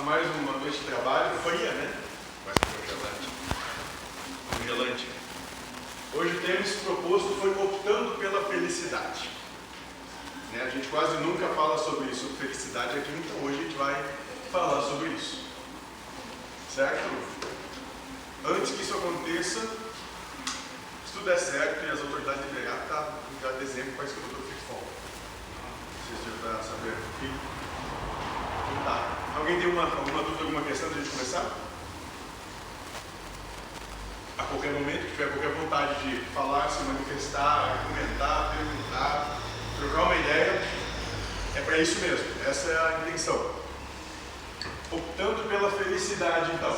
mais uma noite de trabalho, fria, né? Mas congelante. Hoje o tema proposto foi optando pela felicidade. Né? A gente quase nunca fala sobre isso, sobre felicidade aqui, então hoje a gente vai falar sobre isso. Certo? Antes que isso aconteça, se tudo der certo e as autoridades liberarem, tá? Já dezembro parece que o doutor fica fora. Vocês já estão sabendo aqui? Então tá. Alguém tem alguma dúvida, alguma questão antes de a gente começar? A qualquer momento, que tiver qualquer vontade de falar, se manifestar, comentar, perguntar, trocar uma ideia, é para isso mesmo. Essa é a intenção. Optando pela felicidade, então.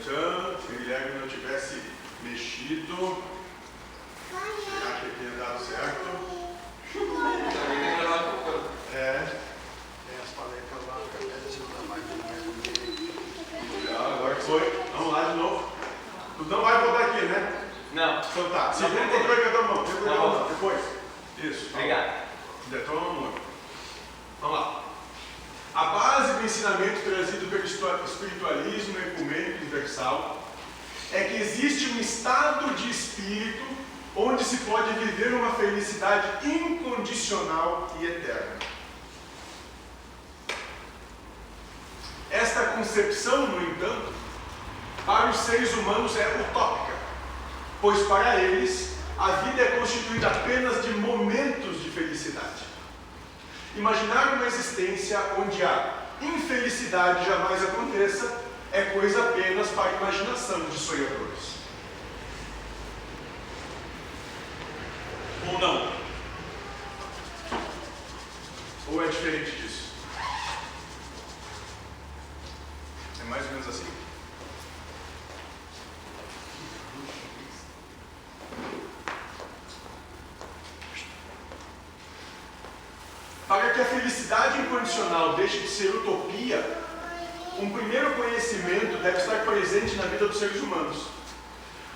Se o Guilherme não tivesse mexido, será que tinha dado certo? As paletras lá, Agora que foi. Vamos lá de novo. Tu não vai voltar aqui, né? Não. Então tá. Segundo controle com a tua mão. Depois. Isso. Obrigado. Detona a mão. Vamos lá. A base do ensinamento trazido pelo espiritualismo ecumênico universal é que existe um estado de espírito onde se pode viver uma felicidade incondicional e eterna. Esta concepção, no entanto, para os seres humanos é utópica, pois para eles a vida é constituída apenas de momentos de felicidade. Imaginar uma existência onde a infelicidade jamais aconteça é coisa apenas para a imaginação de sonhadores. Ou não? Ou é diferente disso? É mais ou menos assim? Para que a felicidade incondicional deixe de ser utopia, um primeiro conhecimento deve estar presente na vida dos seres humanos.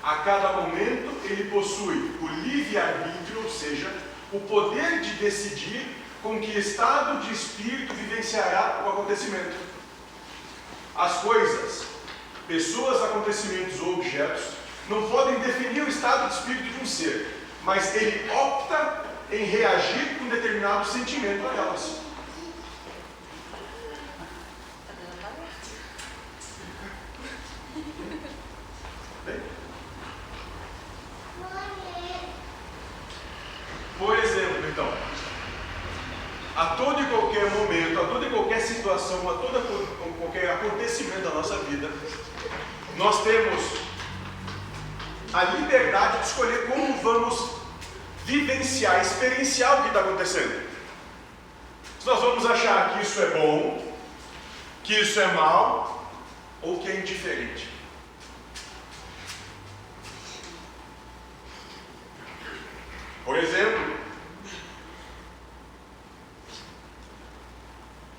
A cada momento ele possui o livre-arbítrio, ou seja, o poder de decidir com que estado de espírito vivenciará o acontecimento. As coisas, pessoas, acontecimentos ou objetos não podem definir o estado de espírito de um ser, mas ele opta em reagir com determinado sentimento a elas. Bem? Por exemplo, então, a todo e qualquer momento, a toda e qualquer situação, a todo qualquer acontecimento da nossa vida, nós temos a liberdade de escolher como vamos vivenciar, experienciar o que está acontecendo. Se nós vamos achar que isso é bom, que isso é mal, ou que é indiferente. Por exemplo,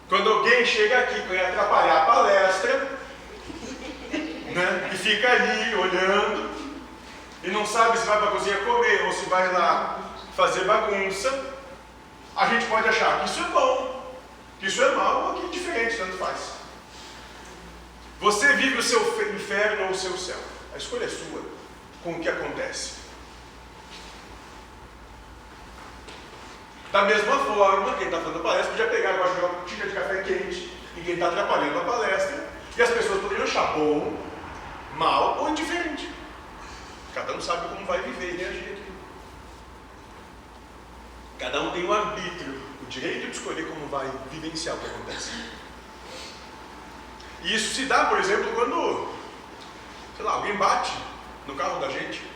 quando alguém chega aqui para atrapalhar a palestra, né, e fica ali olhando, e não sabe se vai para a cozinha comer ou se vai lá fazer bagunça, a gente pode achar que isso é bom, que isso é mal ou que é diferente, tanto faz. Você vive o seu inferno ou o seu céu. A escolha é sua com o que acontece. Da mesma forma, quem está fazendo a palestra podia pegar agora jogar uma xícara de café quente em quem está atrapalhando a palestra, e as pessoas poderiam achar bom, mal ou indiferente. Cada um sabe como vai viver e reagir aqui. Cada um tem o arbítrio, o direito de escolher como vai vivenciar o que acontece. E isso se dá, por exemplo, quando, sei lá, alguém bate no carro da gente.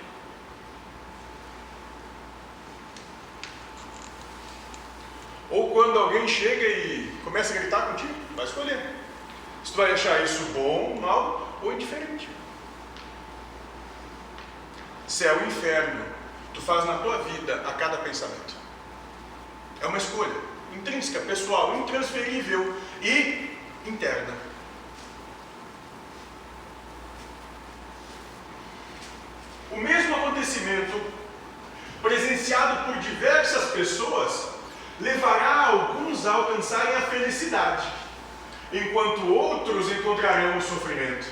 Ou quando alguém chega e começa a gritar contigo, vai escolher. Se tu vai achar isso bom, mal ou indiferente. Céu e inferno, tu faz na tua vida a cada pensamento. É uma escolha intrínseca, pessoal, intransferível e interna. O mesmo acontecimento, presenciado por diversas pessoas, levará alguns a alcançarem a felicidade, enquanto outros encontrarão o sofrimento.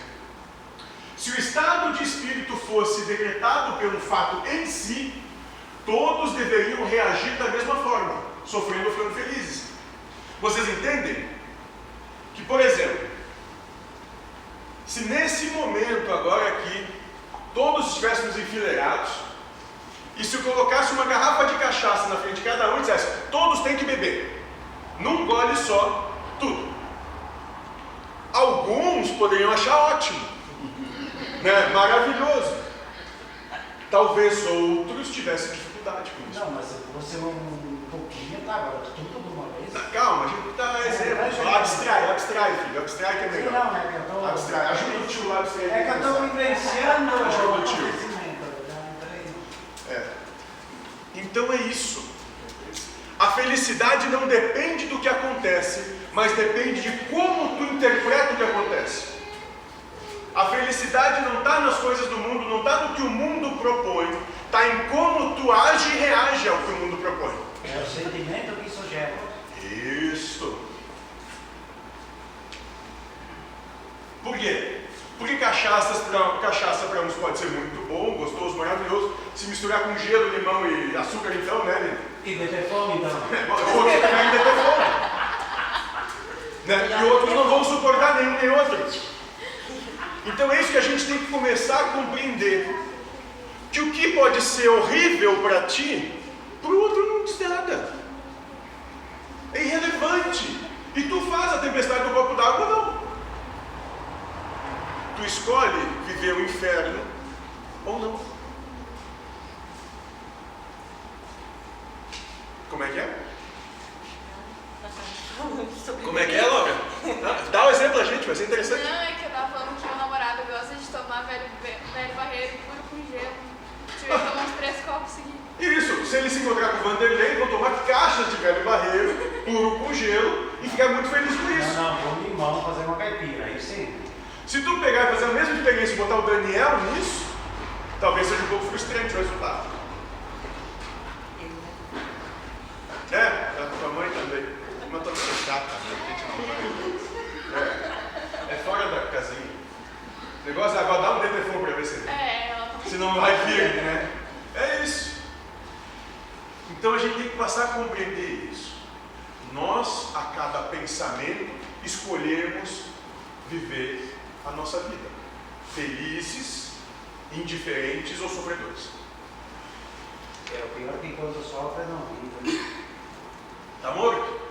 Se o estado de espírito fosse decretado pelo fato em si, todos deveriam reagir da mesma forma, sofrendo ou ficando felizes. Vocês entendem? Que, por exemplo, se nesse momento agora aqui, todos estivéssemos enfileirados, e se eu colocasse uma garrafa de cachaça na frente de cada um e dissesse, todos têm que beber, num gole só, tudo. Alguns poderiam achar ótimo, né? Maravilhoso. Talvez outros tivessem dificuldade com isso. Não, mas você um pouquinho, tá? Agora tudo de uma vez. Calma, a gente dá exemplo. Abstrai, filho. Abstrai que é melhor. Não, é que eu tô... Abstrai. Ajuda o tio lá a abstrair. É que eu estou vivenciando o Ajuda o tio. acontecimento. Então é isso. A felicidade não depende do que acontece, mas depende de como tu interpreta o que acontece. A felicidade não está nas coisas do mundo, não está no que o mundo propõe, está em como tu age e reage ao que o mundo propõe. É o sentimento que isso gera. Isso. Por quê? Porque cachaça para uns pode ser muito bom, gostoso, maravilhoso. Se misturar com gelo, limão e açúcar, então, né? E deter fome, então. Outros também deter fome. Né? E outros não vão suportar nenhum nem outro. Então é isso que a gente tem que começar a compreender. Que o que pode ser horrível para ti, para o outro não diz nada. É irrelevante. E tu faz a tempestade do copo d'água, não. Tu escolhe viver o inferno ou não. Como é que é? Como é que é, Laura? Dá um exemplo a gente, vai ser interessante. Não, é que eu tava falando que meu namorado gosta de tomar velho barreiro puro com gelo. Tive que tomar uns 3 copos seguidos. Isso, se ele se encontrar com o Vanderlei, vão tomar caixas de velho barreiro puro com gelo e ficar muito feliz com isso. Não, com limão fazer uma caipira, aí sim. Se tu pegar e fazer a mesma experiência e botar o Daniel nisso, talvez seja um pouco frustrante o resultado. A tua mãe também. Uma toda chata, é fora da casinha. O negócio é agora dar um telefone pra ver se ela tá... se não vai firme, né? É isso. Então a gente tem que passar a compreender isso. Nós, a cada pensamento, escolhemos viver a nossa vida, felizes, indiferentes ou sofredores. O pior é que quando sofre não vive. Está morto?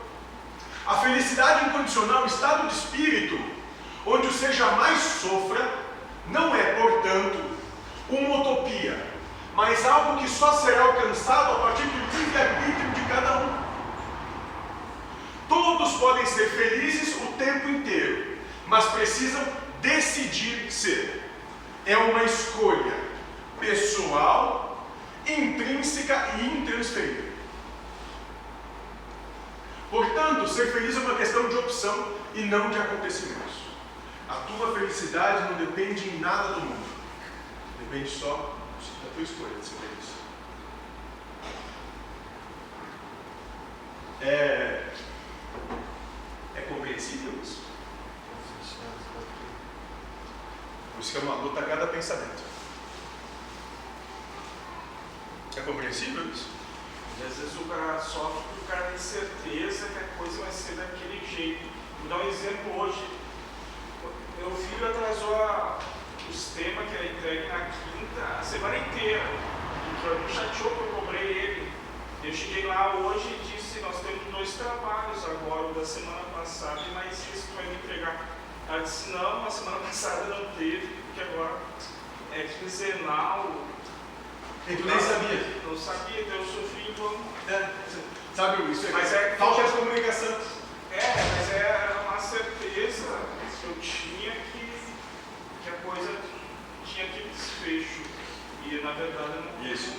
A felicidade incondicional, o estado de espírito, onde o ser jamais sofra, não é, portanto, uma utopia, mas algo que só será alcançado a partir do livre-arbítrio de cada um. Todos podem ser felizes o tempo inteiro, mas precisam decidir ser. É uma escolha pessoal, intrínseca e intransferível. Portanto, ser feliz é uma questão de opção e não de acontecimentos. A tua felicidade não depende em nada do mundo. Depende só da tua escolha de ser feliz. É compreensível isso? Por isso que é uma luta a cada pensamento. É compreensível isso? E às vezes o cara sofre porque o cara tem certeza que a coisa vai ser daquele jeito. Vou dar um exemplo hoje. Meu filho atrasou os temas que era entregue na quinta, a semana inteira. E me chateou que eu cobrei ele. Eu cheguei lá hoje e disse, nós temos 2 trabalhos agora, o da semana passada e mais esse que vai me entregar. Ela disse, não, a semana passada não teve, porque agora é quinzenal. E tu nem sabia? Não sabia, então eu sofri igual. Sabe isso? Mas é falta de comunicação. Mas era uma certeza que eu tinha que a coisa tinha aquele desfecho. E na verdade não. Isso.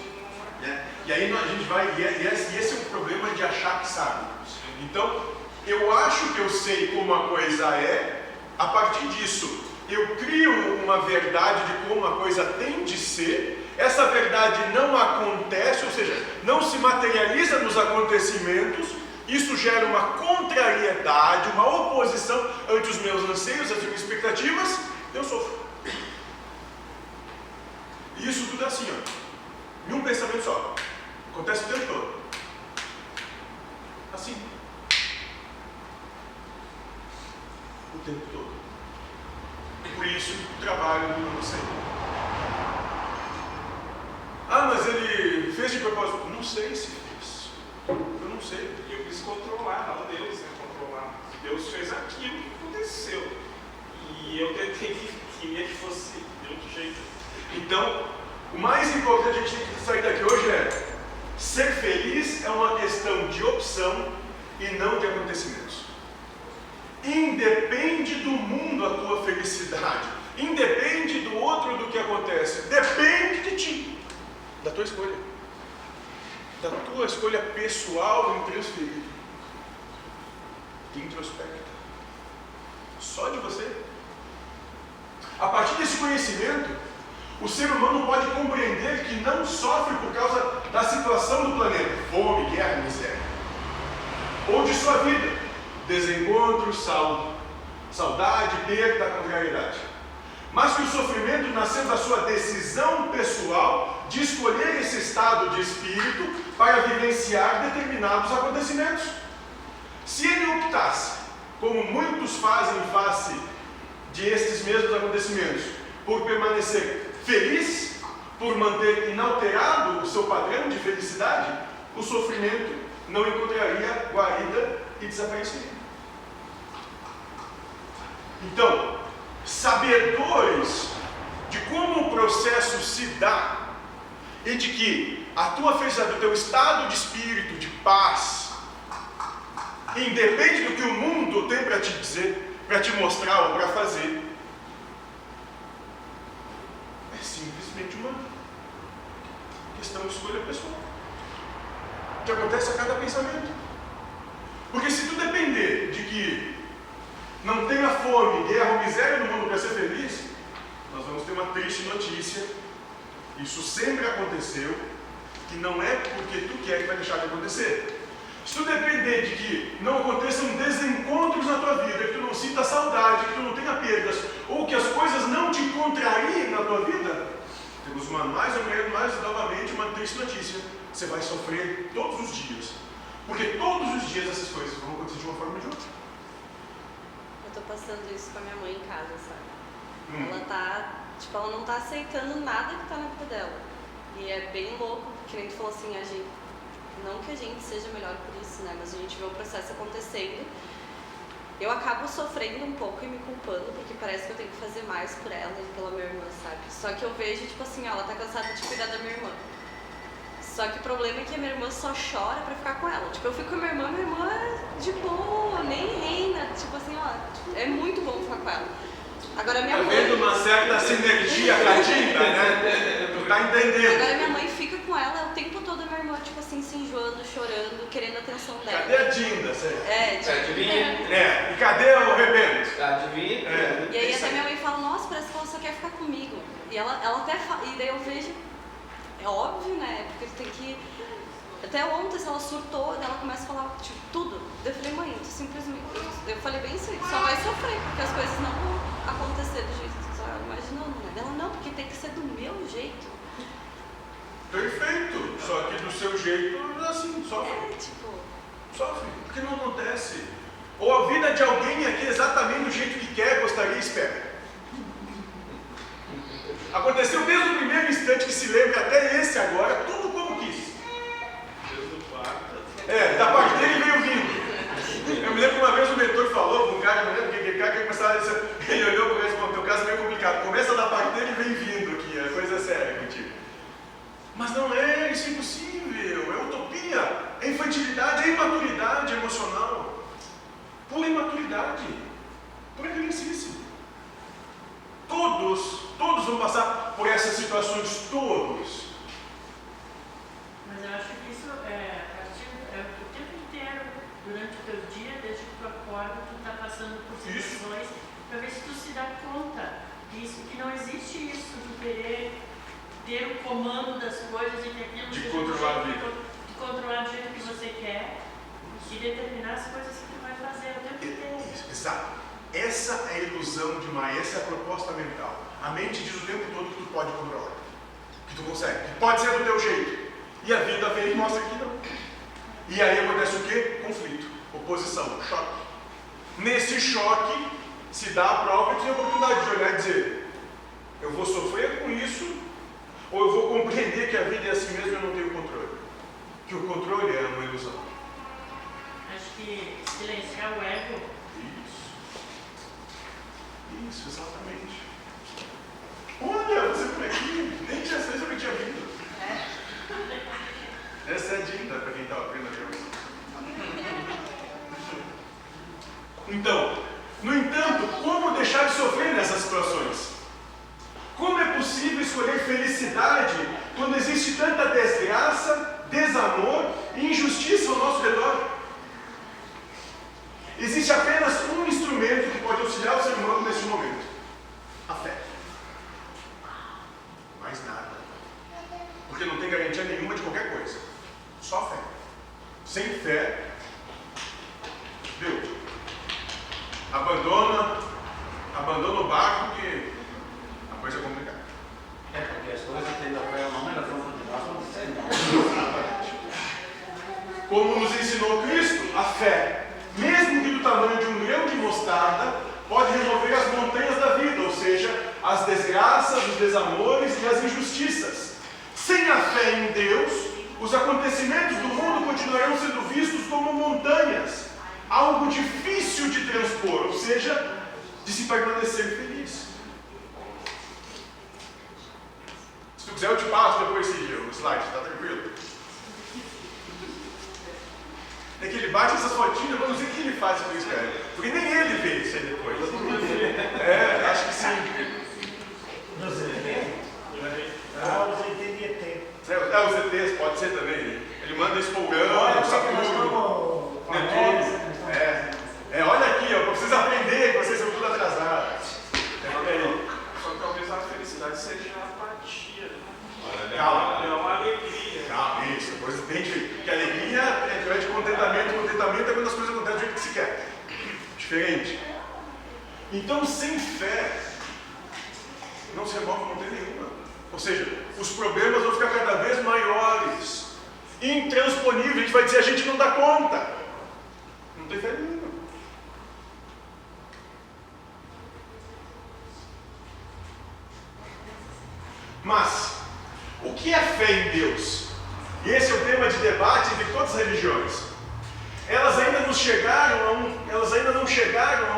E aí a gente vai. E esse é um problema de achar que sabe. Então, eu acho que eu sei como a coisa é, a partir disso, eu crio uma verdade de como a coisa tem de ser. Essa verdade não acontece, ou seja, não se materializa nos acontecimentos, isso gera uma contrariedade, uma oposição ante os meus anseios, as minhas expectativas, eu sofro. E isso tudo é assim, ó, em um pensamento só. Acontece o tempo todo. Assim. O tempo todo. E por isso o trabalho do não sei. Ah, mas ele fez de propósito. Não sei se fez. Eu não sei. Eu quis controlar, não Deus, né? Controlar. Deus fez aquilo que aconteceu. E eu queria que fosse de outro jeito. Então, o mais importante a gente tem que sair daqui hoje é: ser feliz é uma questão de opção e não de acontecimentos. Independe do mundo a tua felicidade. Independe do outro do que acontece. Depende de ti. Da tua escolha. Da tua escolha pessoal intransferível. Introspecta. Só de você. A partir desse conhecimento, o ser humano pode compreender que não sofre por causa da situação do planeta, fome, guerra, miséria, ou de sua vida, desencontro, saudade, perda, contrariedade, mas que o sofrimento nasceu da sua decisão pessoal de escolher esse estado de espírito para vivenciar determinados acontecimentos. Se ele optasse, como muitos fazem em face de estes mesmos acontecimentos, por permanecer feliz, por manter inalterado o seu padrão de felicidade, o sofrimento não encontraria guarida e desapareceria. Então, sabedores de como o processo se dá e de que a tua felicidade, o teu estado de espírito, de paz, independe do que o mundo tem para te dizer, para te mostrar ou para fazer, é simplesmente uma questão de escolha pessoal, que acontece a cada pensamento. Porque se tu depender de que não tenha fome, guerra ou miséria no mundo para ser feliz, nós vamos ter uma triste notícia. Isso sempre aconteceu, e não é porque tu quer que vai deixar de acontecer. Se tu depender de que não aconteçam desencontros na tua vida, que tu não sinta saudade, que tu não tenha perdas, ou que as coisas não te contrariem na tua vida, temos mais novamente uma triste notícia. Você vai sofrer todos os dias. Porque todos os dias essas coisas vão acontecer de uma forma ou de outra. Eu tô passando isso com a minha mãe em casa, sabe? Ela tá, ela não tá aceitando nada que tá na vida dela. E é bem louco, que nem tu falou assim, não que a gente seja melhor por isso, né? Mas a gente vê o processo acontecendo. Eu acabo sofrendo um pouco e me culpando, porque parece que eu tenho que fazer mais por ela e pela minha irmã, sabe? Só que eu vejo, ela tá cansada de cuidar da minha irmã. Só que o problema é que a minha irmã só chora pra ficar com ela. Eu fico com a minha irmã é de boa, nem reina. É muito bom ficar com ela. Agora minha mãe... Tá vendo uma certa sinergia cadinha, né? Tu tá entendendo. Agora minha mãe fica com ela o tempo todo, a minha irmã, se enjoando, chorando, querendo a atenção dela. Cadê a Dinda, sério? Adivinha? E cadê o Rebento? Adivinha? E aí até minha mãe fala, nossa, parece que ela só quer ficar comigo. E ela até fala, e daí eu vejo, é óbvio, né? Porque tu tem que... Até ontem, ela surtou, ela começa a falar, tudo. Eu falei, mãe, tu simplesmente... Eu falei bem isso aí, só vai sofrer, porque as coisas não vão acontecer do jeito que tu tá imaginando, né? Ela, não, porque tem que ser do meu jeito. Perfeito, só que do seu jeito, assim, sofre. Sofre, porque não acontece. Ou a vida de alguém aqui exatamente do jeito que quer, gostaria e espera. Aconteceu desde o primeiro instante que se lembra até esse agora, tudo como quis. Da parte dele veio vindo. Eu me lembro que uma vez o mentor falou com um cara, não lembro quem cara, que começava a dizer, ele olhou para o cara e falou, teu caso é meio complicado, começa da parte dele e vem vindo aqui, a coisa é séria contigo. Mas não é, isso é impossível, é utopia, é infantilidade, é imaturidade emocional. Pura imaturidade, pura criancice. Todos vão passar por essas situações, todos. Mas eu acho que isso é o tempo inteiro, durante o teu dia, desde que tu acorda, tu está passando por situações, para ver se tu se dá conta disso, que não existe isso de querer ter o comando das coisas e que aquilo de controlar a vida. De controlar do jeito que você quer e meu jeito. E a vida vem e mostra que não. E aí acontece o quê? Conflito, oposição, choque. Nesse choque se dá a prova e tem a oportunidade de olhar e dizer: eu vou sofrer com isso, ou eu vou compreender que a vida é assim mesmo e eu não tenho controle. Que o controle é uma ilusão. Acho que silenciar o ego. Isso, exatamente. Olha, você por aqui, nem tinha certeza que tinha vindo. Essa é a dica para quem está aprendendo a ver. Então, no entanto, como deixar de sofrer nessas situações? Como é possível escolher felicidade quando existe tanta desgraça, desamor e injustiça ao nosso redor? Existe apenas um instrumento que pode auxiliar o ser humano nesse momento: a fé. Mais nada. Porque não tem garantia nenhuma de qualquer coisa. Só fé. Sem fé, Deus. Abandona o barco que a coisa é complicada. É, porque as coisas tendo a fé ou não, elas vão continuar acontecendo. Como nos ensinou Cristo, a fé, mesmo que do tamanho de um grão de mostarda, pode remover as montanhas da vida, ou seja, as desgraças, os desamores e as injustiças. Sem a fé em Deus, os acontecimentos do mundo continuarão sendo vistos como montanhas, algo difícil de transpor, ou seja, de se permanecer feliz. Se tu quiser eu te passo depois o slide, tá tranquilo? É que ele bate essas fotinhas, vamos ver o que ele faz com isso, cara. Porque nem ele vê isso aí depois. É, acho que sim. Nos ET? Ah, os ET de ET. Os ETs, pode ser também. Ele manda isso pro Urano, Olha, Saturno, Netuno. Olha aqui, ó, pra vocês aprenderem que vocês são tudo atrasados. Só que talvez a felicidade seja a apatia. Calma. É uma alegria. Calma, isso. Depois entende que a alegria é de contentamento. Contentamento é quando as coisas acontecem do jeito que se quer. Diferente. Então, sem fé, não se remove montanha nenhuma. Ou seja, os problemas vão ficar cada vez maiores, intransponíveis. A gente vai dizer: a gente não dá conta. Não tem fé nenhuma. Mas, o que é fé em Deus? Esse é o tema de debate entre todas as religiões. Elas ainda não chegaram a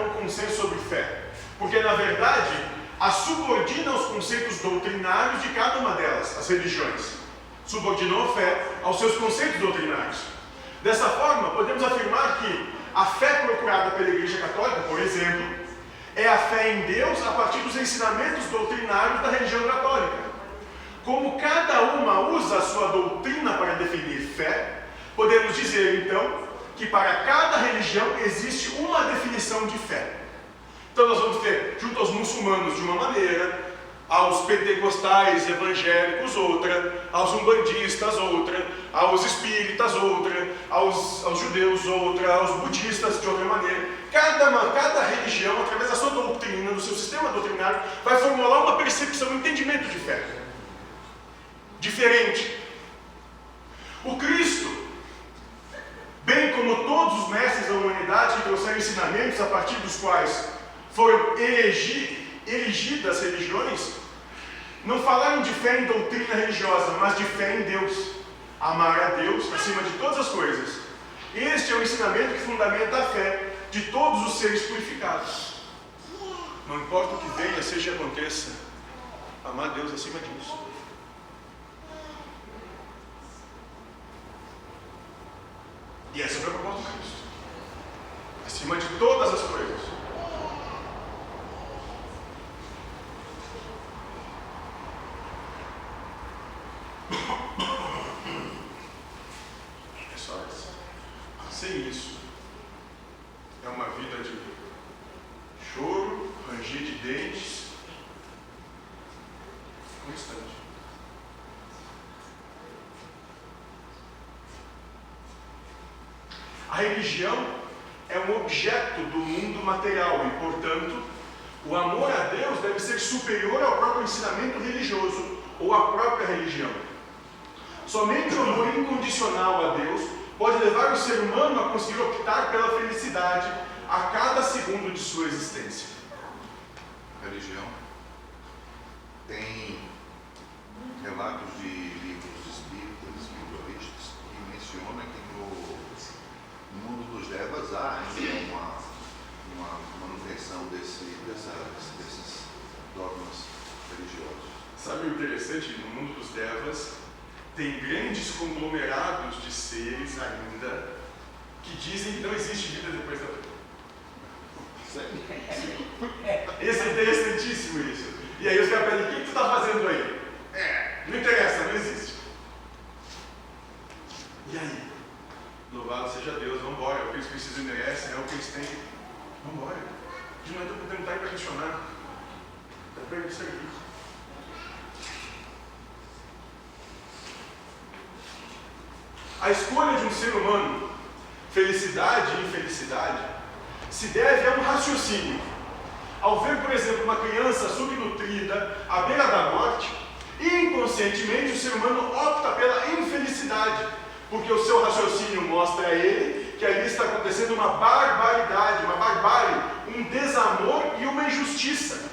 um consenso sobre fé, porque na verdade as subordinam os conceitos doutrinários de cada uma delas, as religiões. Subordinam a fé aos seus conceitos doutrinários. Dessa forma, podemos afirmar que a fé procurada pela Igreja Católica, por exemplo, é a fé em Deus a partir dos ensinamentos doutrinários da religião católica. Como cada uma usa a sua doutrina para definir fé, podemos dizer então que para cada religião existe uma definição de fé. Então nós vamos ter, junto aos muçulmanos de uma maneira, aos pentecostais evangélicos outra, aos umbandistas outra, aos espíritas outra, aos judeus outra, aos budistas de outra maneira. Cada religião, através da sua doutrina, do seu sistema doutrinário, vai formular uma percepção, um entendimento de fé. Diferente. O Cristo, bem como todos os mestres da humanidade que trouxeram ensinamentos a partir dos quais foram erigidas religiões, não falaram de fé em doutrina religiosa, mas de fé em Deus. Amar a Deus acima de todas as coisas. Este é o ensinamento que fundamenta a fé de todos os seres purificados. Não importa o que venha, seja que aconteça, amar a Deus acima disso. E essa foi a proposta de Cristo. Acima de todas as coisas. É só isso. Sem isso, é uma vida de choro, ranger de dentes, constante. A religião é um objeto do mundo material e, portanto, o amor a Deus deve ser superior ao próprio ensinamento religioso ou à própria religião. Somente o amor incondicional a Deus pode levar o ser humano a conseguir optar pela felicidade a cada segundo de sua existência. A religião tem relatos de livros espíritas, espiritualistas, que mencionam que no mundo dos devas há ainda uma manutenção desses dogmas religiosos. Sabe o interessante? No mundo dos devas tem grandes conglomerados de seres ainda que dizem que não existe vida depois da vida. Esse é interessantíssimo isso. E aí os caras pedem, o que tu está fazendo aí? Não interessa, não existe. E aí? Louvado seja Deus, vamos embora. O que eles precisam e merecem, é o que eles têm. Vamos embora. A gente não está podendo estar aí para questionar. Está para servir. A escolha de um ser humano, felicidade e infelicidade, se deve a um raciocínio. Ao ver, por exemplo, uma criança subnutrida à beira da morte, inconscientemente o ser humano opta pela infelicidade, porque o seu raciocínio mostra a ele que ali está acontecendo uma barbaridade, uma barbárie, um desamor e uma injustiça.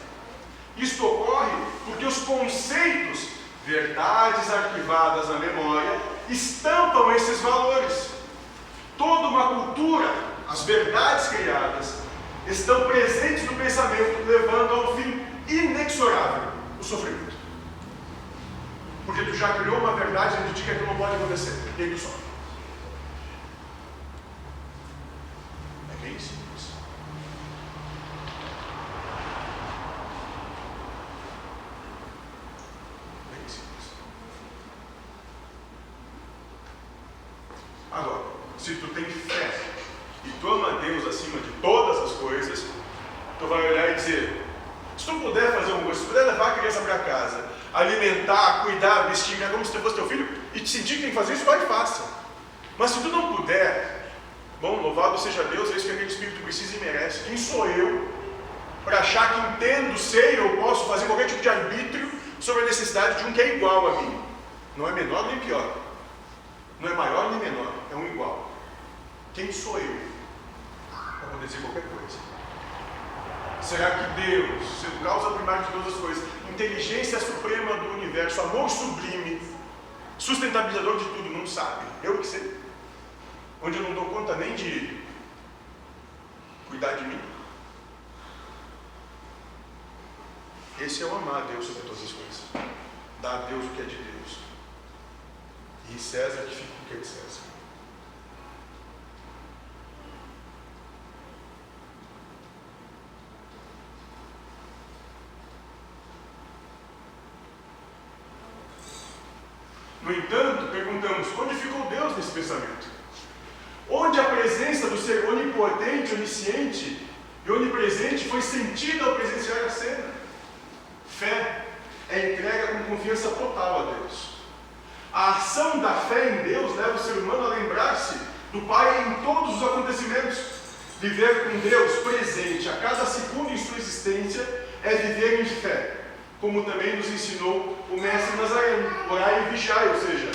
Isto ocorre porque os conceitos, verdades arquivadas na memória, estampam esses valores. Toda uma cultura, as verdades criadas, estão presentes no pensamento, levando ao fim inexorável, o sofrimento. Porque tu já criou uma verdade dentro de ti que aquilo não pode acontecer, e aí tu sofre. É bem simples. Bem simples. Agora, se tu tem fé e tu ama Deus acima de todas as coisas, tu vai olhar e dizer, se tu puder fazer alguma coisa, se tu puder levar a criança para casa, alimentar, cuidar, vestir, como se tu fosse teu filho, e te sentir que tem que fazer isso, vai e faça. Mas se tu não puder, bom, louvado seja Deus, é isso que aquele espírito precisa e merece. Quem sou eu para achar que entendo, sei ou posso fazer qualquer tipo de arbítrio sobre a necessidade de um que é igual a mim? Não é menor nem pior, não é maior nem menor, é um igual. Quem sou eu para poder dizer qualquer coisa? Será que Deus, sendo causa primária de todas as coisas, inteligência suprema do universo, amor sublime, sustentabilizador de tudo, não sabe? Eu que sei. Onde eu não dou conta nem de cuidar de mim. Esse é o amar a Deus sobre todas as coisas. Dar a Deus o que é de Deus. E César que fica com o que é de César. No entanto, perguntamos, onde ficou Deus nesse pensamento? Onde a presença do ser onipotente, onisciente e onipresente foi sentida ao presenciar a cena? Fé é entrega com confiança total a Deus. A ação da fé em Deus leva o ser humano a lembrar-se do Pai em todos os acontecimentos. Viver com Deus presente a cada segundo em sua existência é viver em fé, como também nos ensinou o Mestre Nazareno, orai e vigiai, ou seja,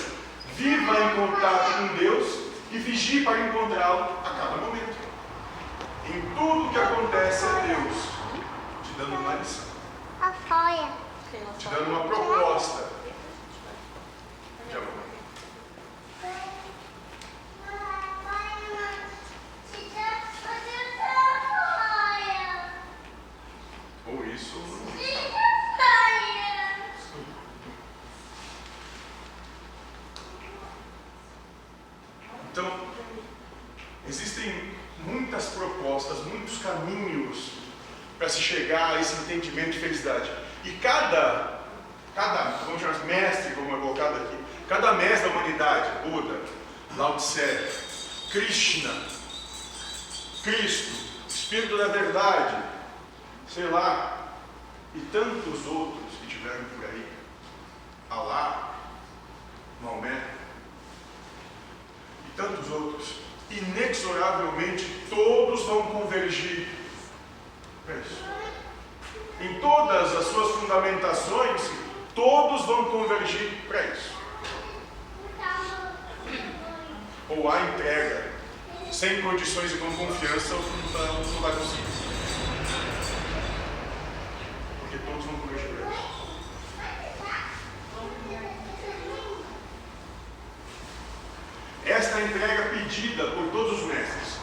viva em contato com Deus e vigie para encontrá-lo a cada momento. Em tudo que acontece é Deus te dando uma lição, te dando uma proposta de amor. Ou isso ou não. Então, existem muitas propostas, muitos caminhos para se chegar a esse entendimento de felicidade. E cada vamos chamar de mestre, como é colocado aqui, cada mestre da humanidade, Buda, Lao Tse, Krishna, Cristo, Espírito da Verdade, sei lá, e tantos outros que tiveram por aí, Alá, Maomé, e tantos outros, inexoravelmente todos vão convergir para isso. Em todas as suas fundamentações, todos vão convergir para isso. ou a entrega, sem condições e com confiança, não vai conseguir. Porque todos vão comer joelhos. Esta é a entrega pedida por todos os mestres.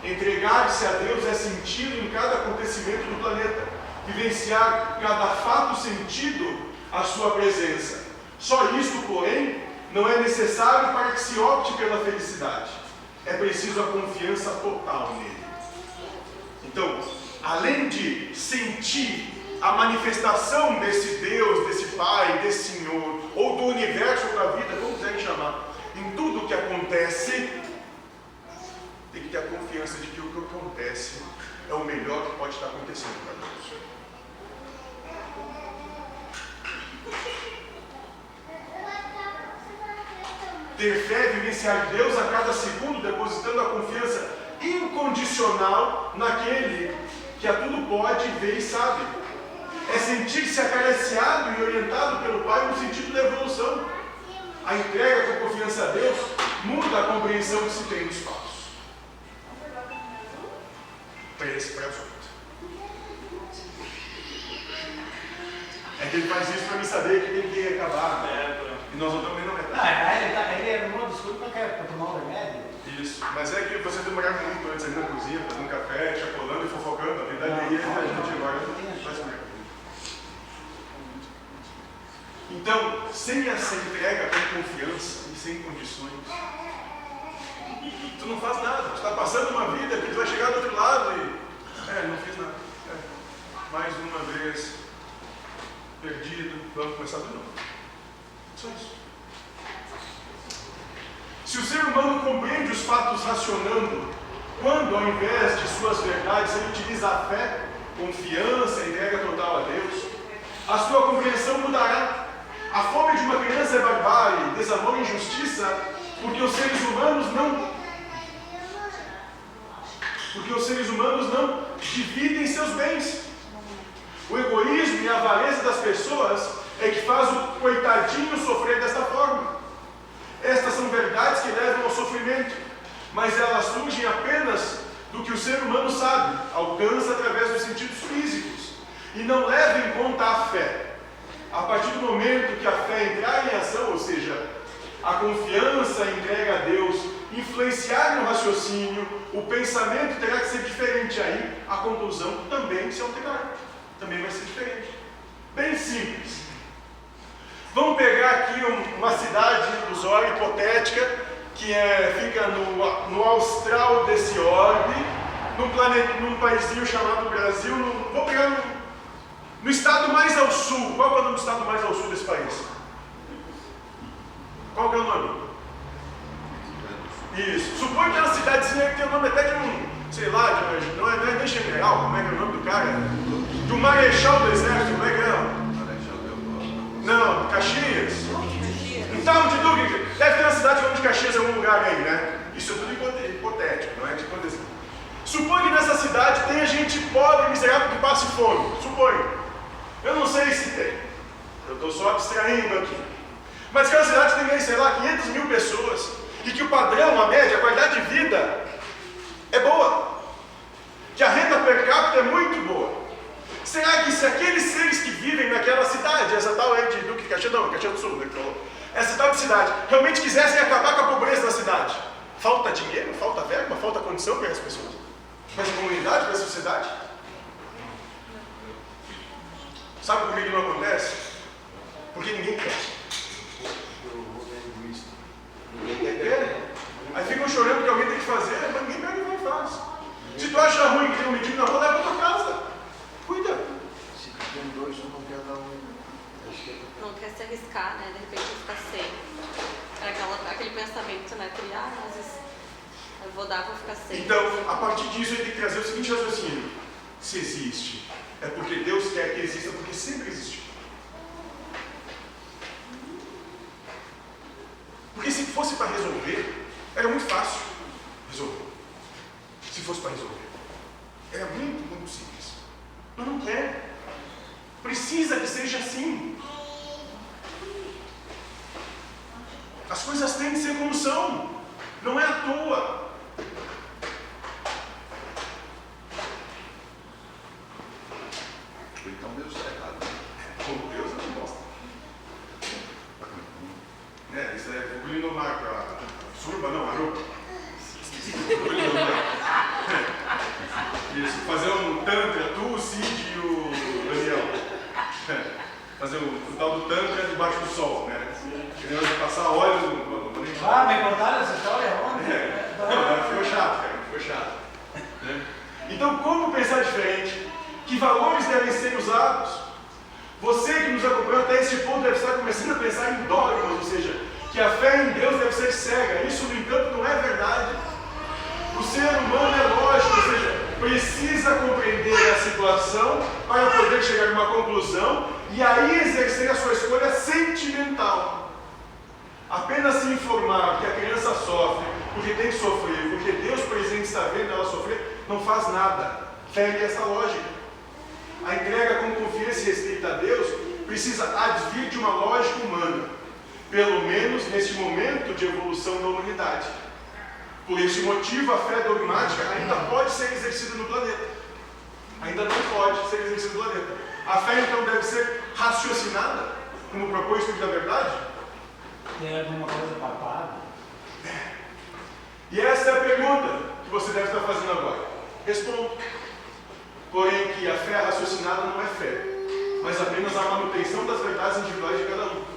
Entregar-se a Deus é sentido em cada acontecimento do planeta. Vivenciar cada fato sentido a sua presença. Só isto, porém, não é necessário para que se opte pela felicidade. É preciso a confiança total nele. Então, além de sentir a manifestação desse Deus, desse Pai, desse Senhor, ou do universo da vida, como quiserem chamar, em tudo que acontece, tem que ter a confiança de que o que acontece é o melhor que pode estar acontecendo para nós. Ter fé é vivenciar Deus a cada segundo, depositando a confiança incondicional naquele que a tudo pode, vê e sabe. É sentir-se acariciado e orientado pelo Pai no sentido da evolução. A entrega com confiança a Deus muda a compreensão que se tem dos fatos. Para esse prazo. É que ele faz isso para me saber que tem que acabar. E nós não estamos indo na metade. Ele arrumou desculpa para tomar um remédio. Isso, mas é que você demorar muito antes ali na cozinha, fazendo um café, chapolando e fofocando. A verdade aí é que a gente agora faz comer. Então, sem essa entrega com confiança e sem condições, tu não faz nada. Tu está passando uma vida que tu vai chegar do outro lado e... não fiz nada. Mais uma vez, perdido, vamos começar de novo. Só isso. Se o ser humano compreende os fatos racionando, quando ao invés de suas verdades ele utiliza a fé, confiança, entrega total a Deus, a sua compreensão mudará. A fome de uma criança é barbárie, desamor e injustiça, porque os seres humanos não dividem seus bens. O egoísmo e a avareza das pessoas é que faz o coitadinho sofrer desta forma. Estas são verdades que levam ao sofrimento, mas elas surgem apenas do que o ser humano sabe, alcança através dos sentidos físicos, e não leva em conta a fé. A partir do momento que a fé entrar em ação, ou seja, a confiança entrega a Deus, influenciar no raciocínio, o pensamento terá que ser diferente. Aí a conclusão também se alterará, também vai ser diferente. Bem simples. Vamos pegar aqui uma cidade ilusória, hipotética, que fica no austral desse orbe, num paísinho chamado Brasil. Vou pegar no estado mais ao sul. Qual é o nome do estado mais ao sul desse país? Qual que é o nome? Isso. Suponho que é uma cidadezinha que tem o nome até de não é nem general, como é que é o nome do cara? De um marechal do exército, como é que é? Não, Caxias. Então, de Duque, deve ter uma cidade de Caxias em algum lugar aí, né? Isso é tudo hipotético, não é de acontecer. Suponho que nessa cidade tenha gente pobre, miserável, que passe fome. Suponho. Eu não sei se tem. Eu estou só abstraindo aqui. Mas aquela cidade tem aí, 500 mil pessoas. E que o padrão, a média, a qualidade de vida é boa. Que a renda per capita é muito boa. Será que se aqueles seres que vivem naquela cidade, essa tal é de Duque de Caxias, não, Caxias do Sul, né, que falou, essa tal de cidade, realmente quisessem acabar com a pobreza da cidade? Falta dinheiro, falta verba, falta condição para as pessoas? Para essa comunidade, para essa sociedade? Sabe por que não acontece? Porque ninguém quer. Ninguém quer. Aí ficam chorando que alguém tem que fazer, mas ninguém pega e vai e faz. Se tu acha ruim que tem um mendigo na rua, leva para tua casa. Cuida. Se tem dois, um não quer dar um. Não quer se arriscar, né? De repente ficar sem. É aquele pensamento, né? Que, às vezes eu vou dar, vou ficar sem. Então, a partir disso, ele tem que trazer o seguinte raciocínio. Se existe, é porque Deus quer que exista, porque sempre existiu. Porque se fosse para resolver, era muito fácil resolver. Se fosse para resolver. Era muito, muito simples. Mas não quer. Precisa que seja assim. As coisas têm que ser como são. Não é à toa. Então Deus está errado. Como Deus não mostra. Isso é fogo no mar para surba, não, aruba. Fogo no mar. Isso, fazer um tantra, tu, o Cid e o Daniel. Fazer o tal do tantra debaixo do sol, né? Querendo passar óleo no. Ah, me contaram essa história ontem? Não, ficou chato, cara, ficou chato. Né? Então, como pensar diferente? Que valores devem ser usados? Você que nos acompanhou até esse ponto deve estar começando a pensar em dogmas, ou seja, que a fé em Deus deve ser cega. Isso, no entanto, não é verdade. O ser humano é lógico, ou seja, precisa compreender a situação para poder chegar a uma conclusão e aí exercer a sua escolha sentimental. Apenas se informar que a criança sofre porque tem que sofrer, porque Deus presente está vendo ela sofrer, não faz nada. Fere essa lógica. A entrega com confiança e respeito a Deus precisa advir de uma lógica humana, pelo menos neste momento de evolução da humanidade. Por esse motivo, a fé dogmática ainda pode ser exercida no planeta. Ainda não pode ser exercida no planeta. A fé, então, deve ser raciocinada, como propõe o Espírito da Verdade? Tem alguma coisa palpável? E essa é a pergunta que você deve estar fazendo agora. Respondo. Porém, que a fé raciocinada não é fé, mas apenas a manutenção das verdades individuais de cada um.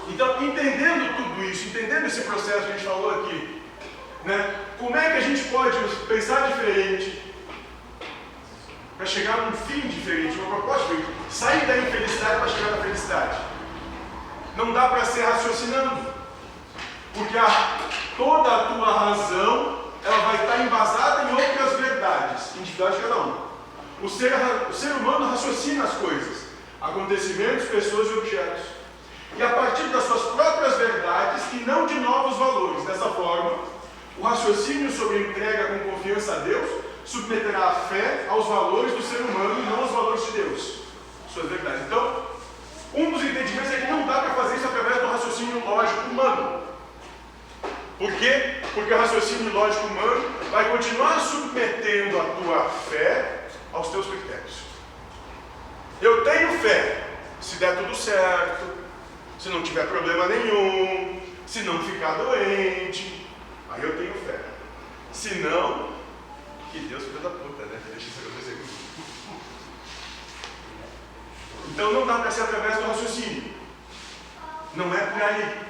Então, entendendo tudo isso, entendendo esse processo que a gente falou aqui, né, como é que a gente pode pensar diferente para chegar num fim diferente, uma proposta diferente, sair da infelicidade para chegar na felicidade? Não dá para ser raciocinando, porque toda a tua razão ela vai estar embasada em outras verdades individuais de cada um. O ser humano raciocina as coisas, acontecimentos, pessoas e objetos. E a partir das suas próprias verdades e não de novos valores. Dessa forma, o raciocínio sobre entrega com confiança a Deus submeterá a fé aos valores do ser humano e não aos valores de Deus, suas verdades. Então, um dos entendimentos é que não dá para fazer isso através do raciocínio lógico humano. Por quê? Porque o raciocínio lógico humano vai continuar submetendo a tua fé aos teus critérios. Eu tenho fé, se der tudo certo, se não tiver problema nenhum, se não ficar doente, aí eu tenho fé. Se não, que Deus filho da puta, né? Deixa isso acontecer comigo. Então não dá para ser através do raciocínio. Não é por aí.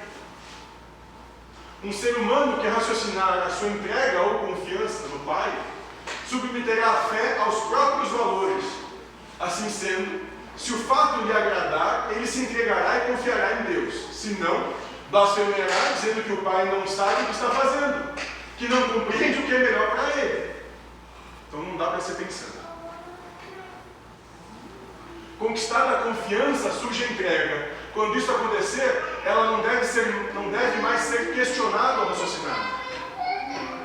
Um ser humano que raciocinar a sua entrega ou confiança no Pai, submeterá a fé aos próprios valores. Assim sendo, se o fato lhe agradar, ele se entregará e confiará em Deus. Se não, blasfemará, dizendo que o Pai não sabe o que está fazendo, que não compreende o que é melhor para ele. Então não dá para ser pensando. Conquistada a confiança, surge a entrega. Quando isso acontecer, ela não deve mais ser questionada ou raciocinada.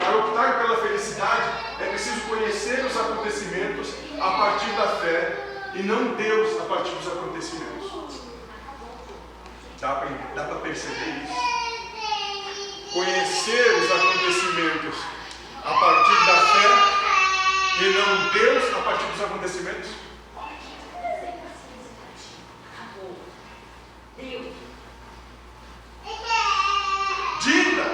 Para optar pela felicidade, é preciso conhecer os acontecimentos a partir da fé e não Deus a partir dos acontecimentos. Dá para perceber isso? Conhecer os acontecimentos a partir da fé e não Deus a partir dos acontecimentos? Diga!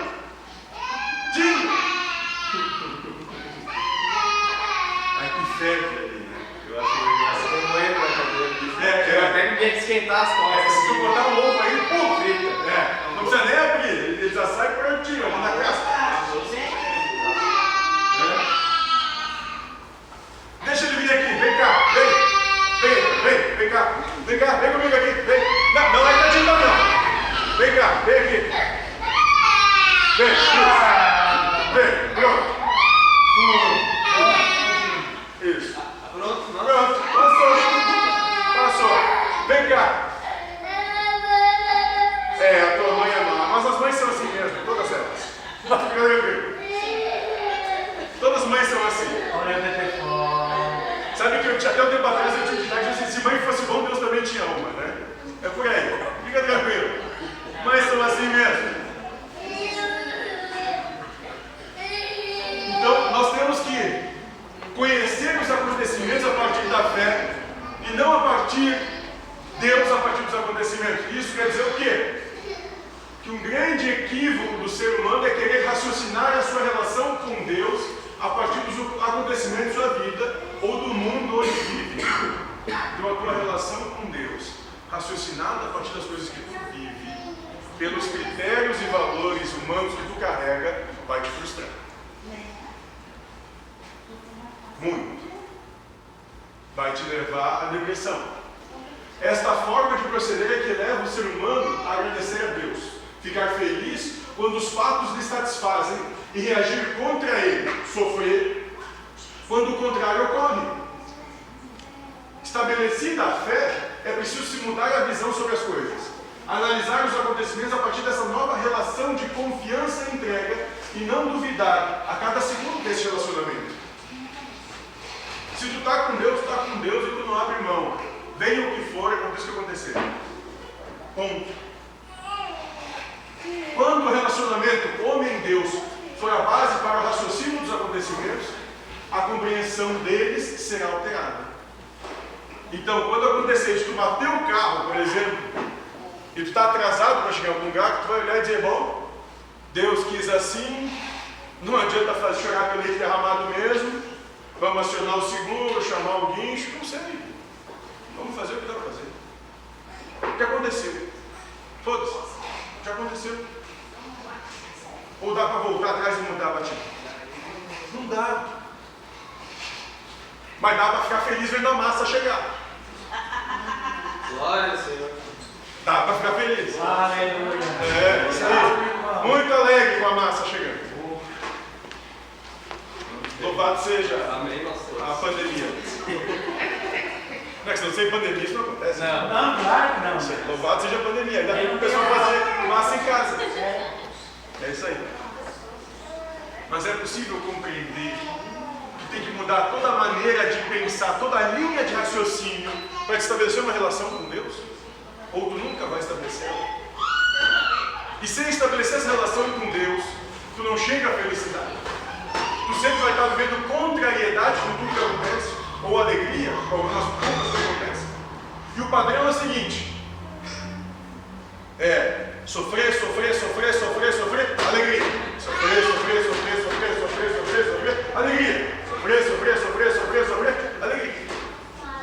Ai, que febre ali, né? Eu acho que Você não entra na cadeira. eu Até ninguém esquentar as costas. se tu botar um ovo aí, pum, frita. Não precisa nem abrir, ele já sai prontinho, ali na casca. Deixa ele vir aqui, vem cá, vem cá, vem comigo aqui, vem. Não é pra não. Vem cá, vem aqui. Vem, pronto. Isso. Pronto, não? Pronto, passou. Vem cá. A tua mãe é má, mas as mães são assim mesmo, todas elas. Fica tranquilo. Todas as mães são assim. Olha o telefone. Sabe que até um tempo atrás eu tinha ditado assim, se mãe fosse bom, Deus também tinha uma, né? É por aí. Fica tranquilo. Mães são assim mesmo. equívoco do ser humano é querer raciocinar a sua relação com Deus a partir dos acontecimentos da sua vida ou do mundo onde vive. Então a tua relação com Deus, raciocinada a partir das coisas que tu vive, pelos critérios e valores humanos que tu carrega, vai te frustrar. Muito. Vai te levar à depressão. Esta forma de proceder é que leva o ser humano a agradecer a Deus, ficar feliz quando os fatos lhe satisfazem e reagir contra ele, sofrer, quando o contrário ocorre. Estabelecida a fé, é preciso se mudar a visão sobre as coisas, analisar os acontecimentos a partir dessa nova relação de confiança e entrega e não duvidar a cada segundo desse relacionamento. Se tu está com Deus, tu está com Deus e tu não abre mão. Venha o que for, aconteça o que acontecer. Ponto. Quando o relacionamento homem-Deus for a base para o raciocínio dos acontecimentos, a compreensão deles será alterada. Então, quando acontecer de tu bater o carro, por exemplo, e tu está atrasado para chegar em algum lugar, tu vai olhar e dizer, bom, Deus quis assim, não adianta fazer chorar pelo leite derramado mesmo, vamos acionar o seguro, chamar o guincho, não sei. Vamos fazer o que dá para fazer. O que aconteceu? Foda-se. Já aconteceu. Ou dá para voltar atrás e mudar a batida? Não dá. Mas dá para ficar feliz vendo a massa chegar. Glória ao Senhor. Dá para ficar feliz. Aleluia. É, isso aí. Muito alegre com a massa chegando. Louvado seja a pandemia. Não é que se não sem pandemia isso não acontece. Não, claro que não. Louvado seja a pandemia. Ainda tem que o pessoal fazer massa em casa. É isso aí. Mas é possível compreender que tem que mudar toda a maneira de pensar, toda a linha de raciocínio para estabelecer uma relação com Deus? Ou tu nunca vai estabelecer ela? E sem estabelecer essa relação com Deus, tu não chega à felicidade. Tu sempre vai estar vivendo contrariedade com tudo que acontece, ou alegria com algumas coisas que acontecem. E o padrão é o seguinte: sofrer, alegria. Sofrer, alegria. Sofrer, alegria.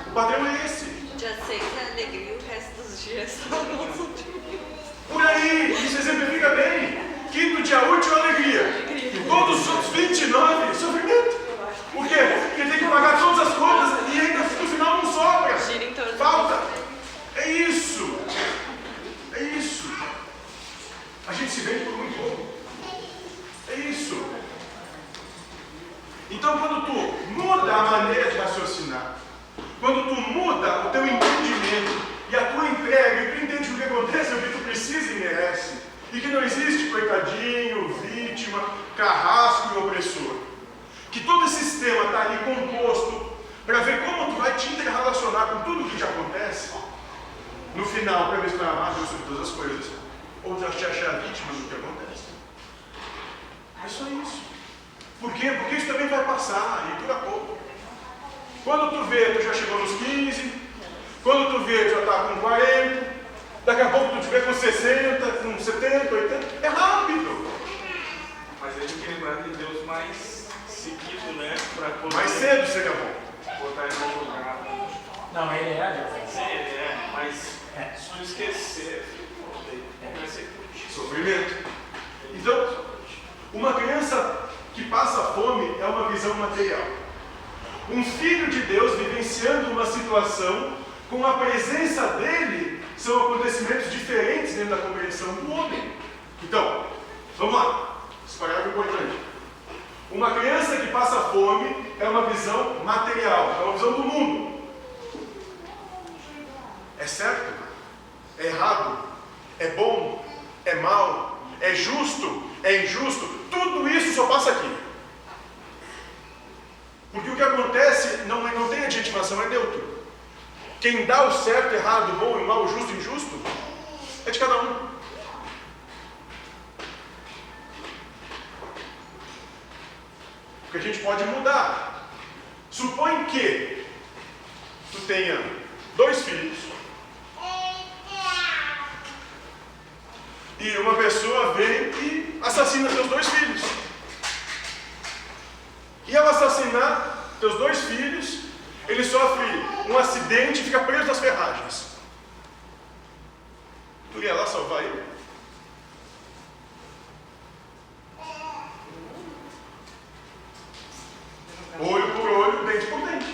O padrão é esse. Dia 6 é alegria, o resto dos dias são sofrimento. Por aí, isso exemplifica bem. Quinto dia útil, alegria. E todos os outros 29, sofrimento. Por quê? Porque tem que pagar todas as contas e ainda no final não sobra. Falta. É isso. A gente se vende por muito pouco. É isso. Então, quando tu muda a maneira de raciocinar, quando tu muda o teu entendimento e a tua entrega, e tu entende o que acontece, o que tu precisa e merece, e que não existe coitadinho, vítima, carrasco e opressor, que todo esse sistema está ali composto para ver como tu vai te interrelacionar com tudo o que te acontece, no final, para ver se tu vai amar Deus sobre todas as coisas, ou já te achar vítima do que acontece. É só isso. Por quê? Porque isso também vai passar, e dura pouco. Quando tu vê, tu já chegou nos 15, quando tu vê, tu já está com 40, daqui a pouco tu te vê com 60, com 70, 80, é rápido. Mas a gente tem que lembrar de Deus mais seguido, né? Para poder Mais cedo seria bom. botar ele no lugar. Não, ele é. Sim, ele é, mas se tu esquecer, vai ser contigo. Sofrimento. Então, uma criança que passa fome é uma visão material. Um filho de Deus vivenciando uma situação com a presença dele são acontecimentos diferentes dentro da compreensão do homem. Então, vamos lá. Esse parágrafo é importante. Uma criança que passa fome é uma visão material, é uma visão do mundo. É certo? É errado? É bom? É mal? É justo? É injusto? Tudo isso só passa aqui. Porque o que acontece não tem adjetivação, é neutro. Quem dá o certo, errado, bom e mal, justo e injusto, é de cada um. Porque a gente pode mudar. Supõe que tu tenha 2 filhos e uma pessoa vem assassina teus 2 filhos. E ao assassinar teus 2 filhos, ele sofre um acidente e fica preso nas ferragens. Tu ia lá salvar ele? Olho por olho, dente por dente.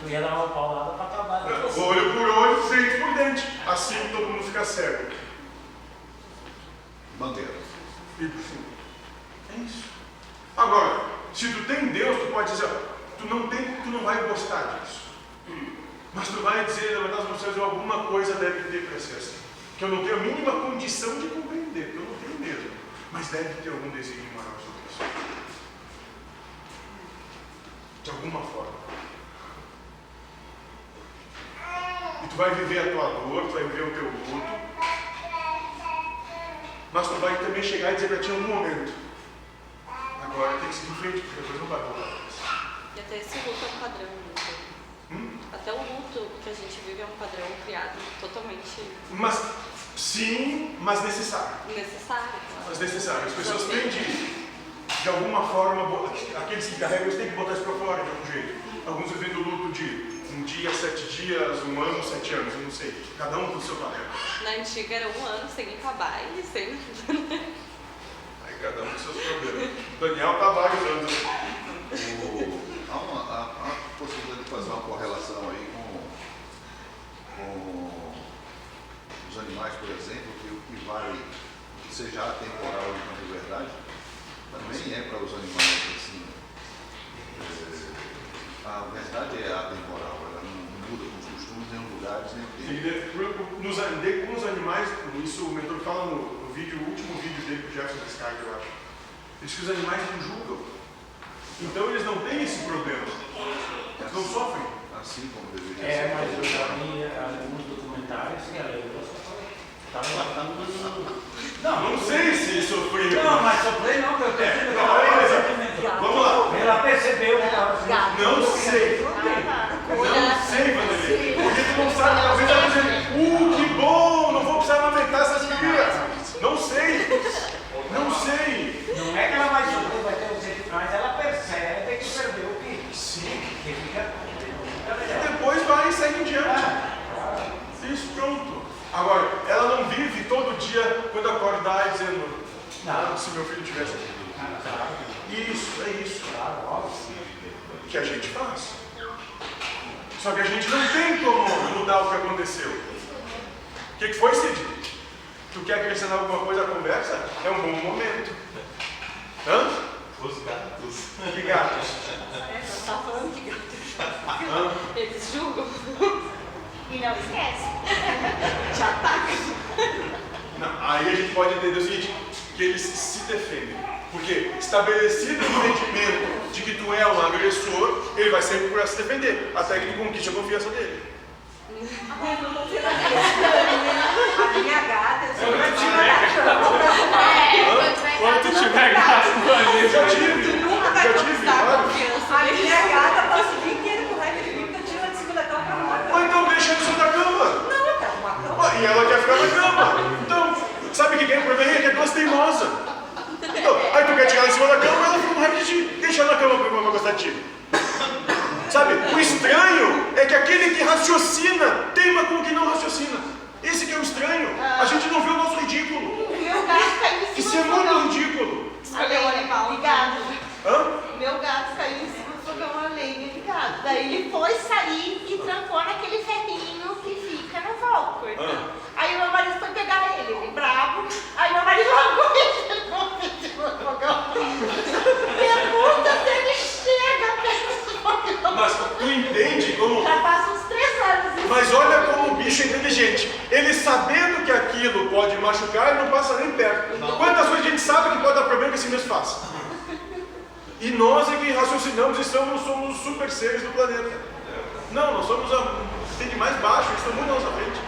Tu ia dar uma paulada pra acabar. Olho por olho, dente por dente. Assim todo mundo fica cego. Bandeira. E assim, é isso. Agora, se tu tem Deus, tu pode dizer, tu não vai gostar disso. Mas tu vai dizer, na verdade, vocês alguma coisa deve ter para ser assim. Que eu não tenho a mínima condição de compreender, que eu não tenho mesmo. Mas deve ter algum desígnio maior sobre isso. De alguma forma. E tu vai viver a tua dor, tu vai viver o teu luto. Mas tu vai também chegar e dizer para ti em algum momento. Agora tem que seguir em frente, porque depois não vai voltar. E até esse luto é um padrão, né? Até o luto que a gente vive é um padrão criado totalmente... Mas, sim, mas necessário. Necessário, claro. Mas necessário. As pessoas têm de alguma forma, aqueles que carregam, eles têm que botar isso para fora de algum jeito. Alguns vivem do luto de 1 dia, 7 dias, 1 ano, 7 anos, eu não sei. Cada um com o seu padrão. Na antiga era 1 ano sem ir pra baile, sem nada. Aí cada um com seus problemas. Daniel tá vários anos. Há uma possibilidade de fazer uma correlação aí com os animais, por exemplo, que o que vale, que seja atemporal enquanto verdade, também é para os animais assim. A verdade é atemporal, ela não muda com os costumes, nem os lugares, nem o tempo. Com os animais, isso o mentor fala no último vídeo dele com o Jefferson Descartes, eu acho. Ele diz que os animais não julgam. Então eles não têm esse problema. Eles não sofrem. Assim como deveria ser. Mas eu já vi alguns documentários que a Leila estava matando. Não sei se ele sofreu. Não, mas sofreu não, que eu tenho. Vamos lá. Ela percebeu que estava sofrendo. Não sei. Não sei, Vanderlei. Porque tu não sabe, talvez ela dizendo, que bom, não vou precisar amamentar essas crias. Não sei. Não sei. Não é que ela vai sofrer, vai ter um jeito, mas ela percebe que perdeu o filho. Sim. Que fica. E depois vai e segue em diante. Isso, pronto. Agora, ela não vive todo dia quando acordar e dizendo, se meu filho tivesse aqui. Isso, é isso. Que a gente faz. Só que a gente não tem como mudar o que aconteceu. O que foi, Cid? Tu quer acrescentar alguma coisa à conversa? É um bom momento. Hã? Os gatos. Que gatos? Você tá falando de gatos. Hã? Eles julgam. E não esquece. Te atacam. Não, aí a gente pode entender o seguinte, que eles se defendem. Porque estabelecido o entendimento de que tu é um agressor, ele vai sempre procurar se defender, até que tu conquiste a confiança dele. A minha gata, eu sou Quando Quando tu tiver gato, Eu já tive, claro. A minha gata passa o dia inteiro com raiva de mim, porque eu tiro ela de cima da cama pra arrumar a cama. Ou então deixa ele da cama. Não, eu quero arrumar a cama. E ela quer ficar na cama. Então, sabe o que é o problema? É que é duas teimosas. Então, aí tu quer tirar ela em cima da cama, ela fica com raiva de ti. Deixa ela na cama pra gostar de ti. Sabe, o estranho é que aquele que raciocina teima com o que não raciocina. Esse que é o estranho. A gente não vê o nosso ridículo. O meu gato caiu em Isso cima é do muito fogão. ridículo. Escolheu o animal ligado. Hã? Meu gato caiu em cima do fogão a lenha ligado. Daí ele foi sair e trancou naquele ferrinho que fica no válvula. Aí meu marido foi pegar ele bravo. Aí meu marido largou ele em cima do fogão. Pergunta se ele chega perto do fogão. Mas tu entende como... Já passa uns 3 anos isso. Mas olha como o bicho é inteligente. Ele sabendo que aquilo pode machucar, ele não passa nem perto. Quantas coisas a gente sabe que pode dar problema que esse mesmo faz? E nós é que raciocinamos e somos os super seres do planeta. Não, nós somos a de mais baixo, eles estão muito na nossa frente.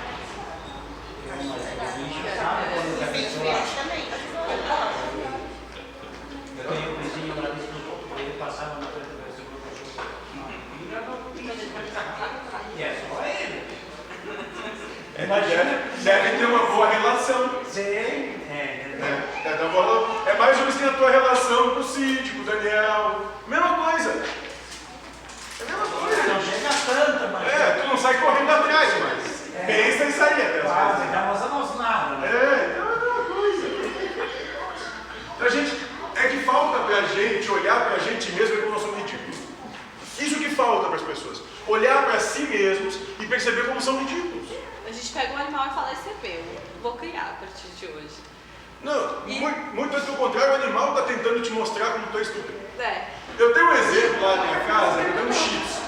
Eu tenho um vizinho lá dentro, ele passava na frente do versículo e é só ele. Deve ter uma boa relação. Sim, tua relação com o Cid, com o Daniel. Mesma coisa. É a mesma coisa. Não chega tanto, mas... Tu não sai correndo atrás, mas pensa em sair até as quase, vezes. dá umas nada, né? Então é a mesma coisa. A gente, é que falta pra gente olhar pra gente mesmo como nós somos ridículos. Isso que falta para as pessoas. Olhar para si mesmos e perceber como são ridículos. A gente pega um animal e fala, esse é meu, vou criar a partir de hoje. Não, muito pelo contrário, o animal está tentando te mostrar como tu é estúpido. Eu tenho um exemplo lá na minha casa, eu tenho um Cheetos.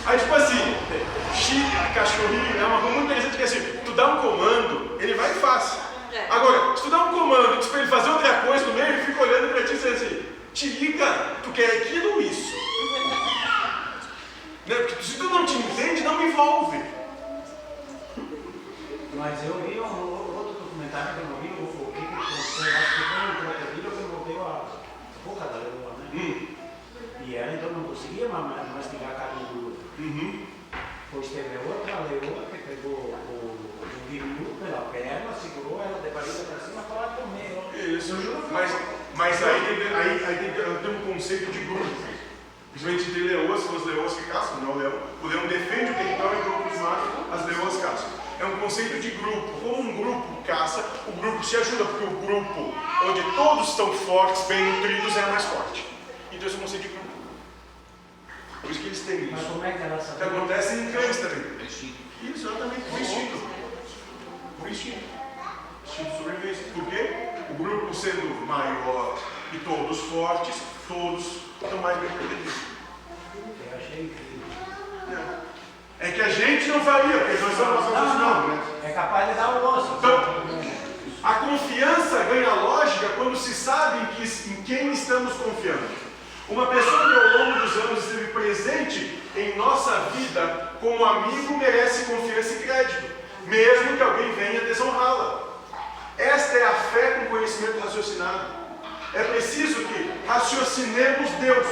Aí tipo assim, cachorrinho é uma coisa muito interessante que assim, tu dá um comando, ele vai e faz. Agora, se tu dá um comando e diz pra ele fazer outra coisa no meio, ele fica olhando pra ti e diz assim, te liga, tu quer aquilo ou isso? Né? Porque se tu não te entende, não me envolve. Mas eu vi outro documentário que eu não vi, o que aconteceu, acho que foi um crocodilo que mordeu a boca da leoa, né? E ela então não conseguia mastigar a carne dura. Pois teve outra leoa que pegou o guiriu pela perna, segurou ela de barriga para cima para ela comer. Isso, mas aí tem um conceito de grupo. Principalmente entre leoas, são as leoas que caçam, não o leão. O leão defende o território e o grupo mata, as leoas caçam. É um conceito de grupo. Como um grupo caça, o grupo se ajuda, porque o grupo onde todos estão fortes, bem nutridos, é mais forte. Então esse é um conceito de grupo. Por isso que eles têm isso. Mas como é que ela sabe? Que acontece em cães também. Instinto. Exatamente, por instinto. Por instinto. Instinto de sobrevivência. Por quê? O grupo sendo maior e todos fortes, todos estão mais bem protegidos. Eu achei incrível. É que a gente não faria, porque nós somos não, né? É capaz de dar o osso. Então, a confiança ganha lógica quando se sabe em quem estamos confiando. Uma pessoa que ao longo dos anos esteve presente em nossa vida como amigo merece confiança e crédito, mesmo que alguém venha desonrá-la. Esta é a fé com conhecimento raciocinado. É preciso que raciocinemos Deus,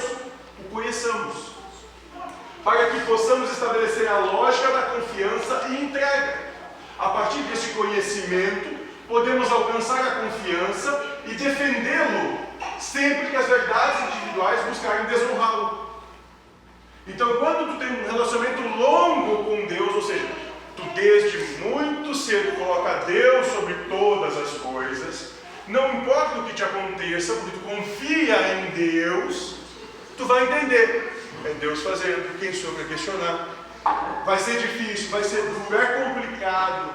o conheçamos, para que possamos estabelecer a lógica da confiança e entrega. A partir desse conhecimento, podemos alcançar a confiança e defendê-lo sempre que as verdades individuais buscarem desonrá-lo. Então, quando tu tem um relacionamento longo com Deus, ou seja, tu desde muito cedo coloca Deus sobre todas as coisas, não importa o que te aconteça, porque tu confia em Deus, tu vai entender. É Deus fazendo, quem sou para questionar. Vai ser difícil, vai ser duro, é complicado,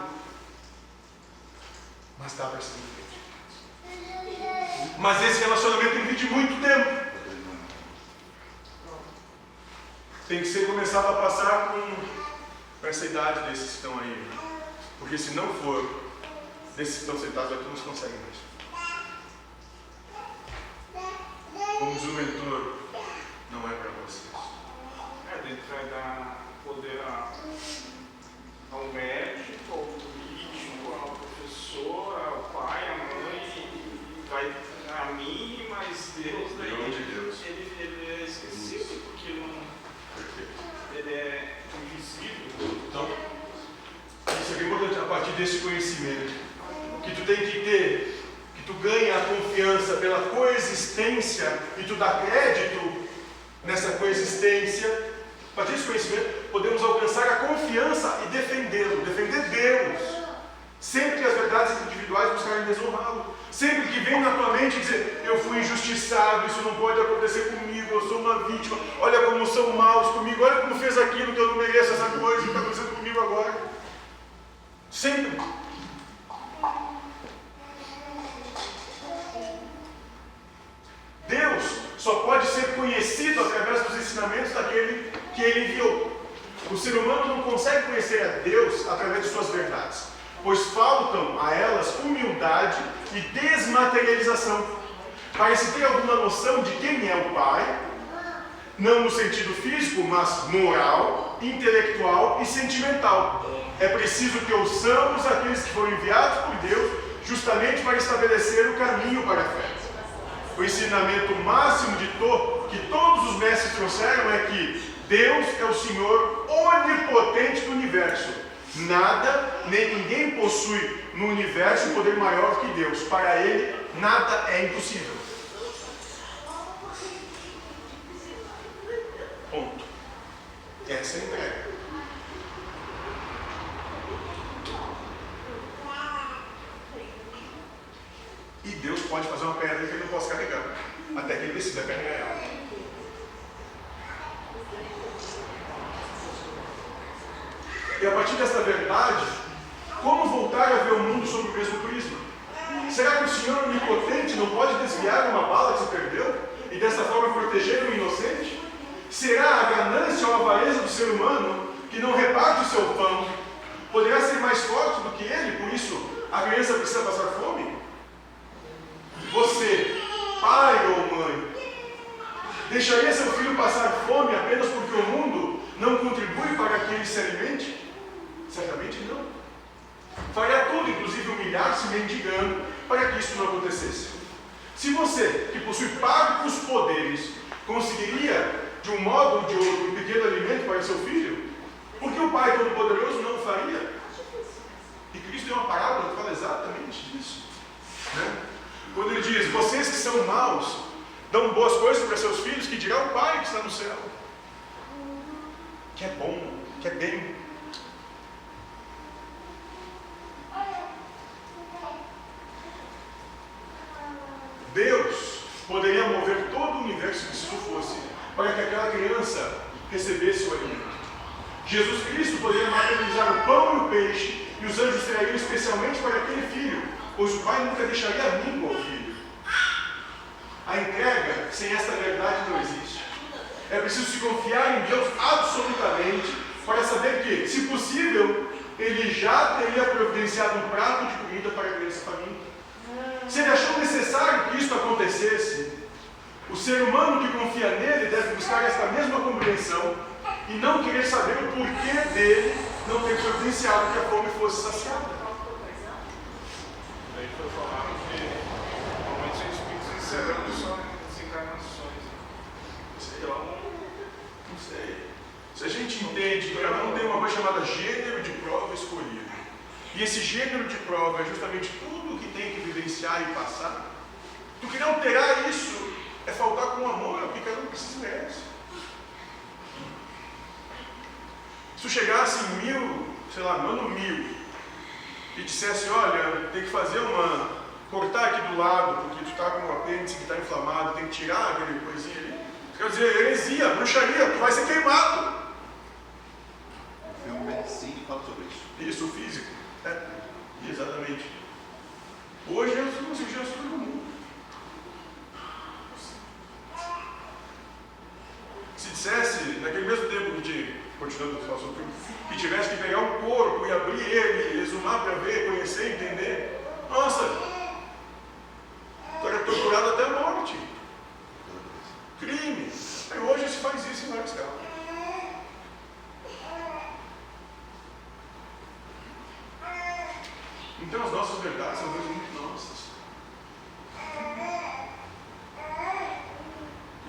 mas dá para ser feito. Mas esse relacionamento tem que vir de muito tempo. Tem que ser começado a passar com essa idade desses que estão aí. Porque se não for, desses que estão sentados aqui não se consegue mais. Como diz o mentor, não é para vocês. Dentro vai dar poder ao médico, ao político, ao professor, ao pai, à mãe, vai a mim, mas Deus daí ele é esquecido porque ele é invisível. Então, isso é bem importante, a partir desse conhecimento que tu tem que ter, que tu ganha a confiança pela coexistência e tu dá crédito nessa coexistência. A partir desse conhecimento, podemos alcançar a confiança e defendê-lo, defender Deus. Sempre que as verdades individuais buscarem desonrá-lo. Sempre que vem na tua mente dizer, eu fui injustiçado, isso não pode acontecer comigo, eu sou uma vítima, olha como são maus comigo, olha como fez aquilo que eu não mereço, essa coisa que está acontecendo comigo agora. Sempre. Deus só pode ser conhecido através dos ensinamentos daquele que Ele enviou. O ser humano não consegue conhecer a Deus através de suas verdades, pois faltam a elas humildade e desmaterialização, para se ter alguma noção de quem é o Pai, não no sentido físico, mas moral, intelectual e sentimental. É preciso que ouçamos aqueles que foram enviados por Deus, justamente para estabelecer o caminho para a fé. O ensinamento máximo que todos os mestres trouxeram é que Deus é o Senhor onipotente do universo. Nada, nem ninguém possui no universo poder maior que Deus. Para Ele, nada é impossível. Essa é a entrega. E Deus pode fazer uma pedra que ele não possa carregar, até que ele decida carregar ela. E a partir dessa verdade, como voltar a ver o mundo sob o mesmo prisma? Será que o Senhor onipotente não pode desviar uma bala que se perdeu e dessa forma proteger o inocente? Será a ganância ou a avareza do ser humano que não reparte o seu pão poderá ser mais forte do que ele, por isso a criança precisa passar fome? Você, pai ou mãe, deixaria seu filho passar fome apenas porque o mundo não contribui para que ele se alimente? Certamente não. Faria tudo, inclusive humilhar-se mendigando, para que isso não acontecesse. Se você, que possui parcos poderes, conseguiria, de um modo ou de outro, um pequeno alimento para seu filho, por que o Pai Todo-Poderoso não o faria? E Cristo tem uma parábola que fala exatamente disso, né? Quando ele diz, vocês que são maus, dão boas coisas para seus filhos, que dirá o Pai que está no céu, que é bom, que é bem. Deus poderia mover todo o universo que isso fosse, para que aquela criança recebesse o alimento. Jesus Cristo poderia materializar o pão e o peixe, e os anjos trariam especialmente para aquele filho, pois o Pai nunca deixaria a míngua ao filho. A entrega sem esta verdade não existe. É preciso se confiar em Deus absolutamente para saber que, se possível, Ele já teria providenciado um prato de comida para a criança faminta. Se Ele achou necessário que isto acontecesse, o ser humano que confia nele deve buscar esta mesma compreensão e não querer saber o porquê dele não ter providenciado que a fome fosse saciada. Daí foi falar que normalmente são espíritos encerrando só nas encarnações. Então, não sei. Se a gente entende que cada um tem uma coisa chamada gênero de prova escolhido, e esse gênero de prova é justamente tudo o que tem que vivenciar e passar, do que não terá isso é faltar com amor, porque cada um precisa merece. Se tu chegasse em no ano 1000, e dissesse, olha, tem que fazer cortar aqui do lado, porque tu está com um apêndice que está inflamado, tem que tirar aquele coisinha ali. Quer dizer, heresia, bruxaria, tu vai ser queimado. O filme Medicine fala sobre isso. Isso, o físico. Exatamente. Hoje é uma cirurgia super comum. Se dissesse, naquele mesmo tempo continuando a falar sobre o filme, que tivesse que pegar um corpo e abrir ele, exumar para ver, conhecer, entender, nossa, tu era torturado até a morte. Crime. Aí hoje se faz isso em vários casos. Então as nossas verdades são coisas muito nossas.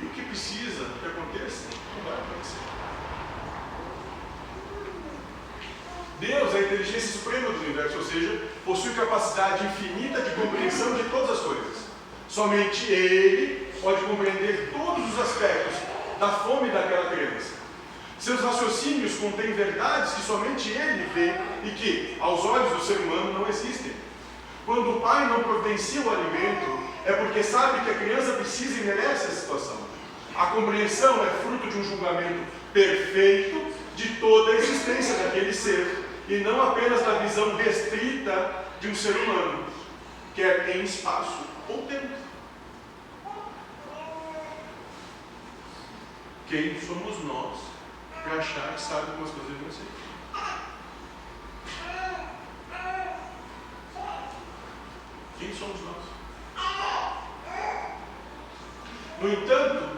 E o que precisa que aconteça, não vai acontecer. Deus é a inteligência suprema do universo, ou seja, possui capacidade infinita de compreensão de todas as coisas. Somente Ele pode compreender todos os aspectos da fome daquela criança. Seus raciocínios contêm verdades que somente Ele vê e que, aos olhos do ser humano, não existem. Quando o pai não providencia o alimento, é porque sabe que a criança precisa e merece a situação. A compreensão é fruto de um julgamento perfeito de toda a existência daquele ser, e não apenas da visão restrita de um ser humano, quer em espaço ou tempo. Quem somos nós para achar que sabe como as coisas devem ser? Quem somos nós? No entanto,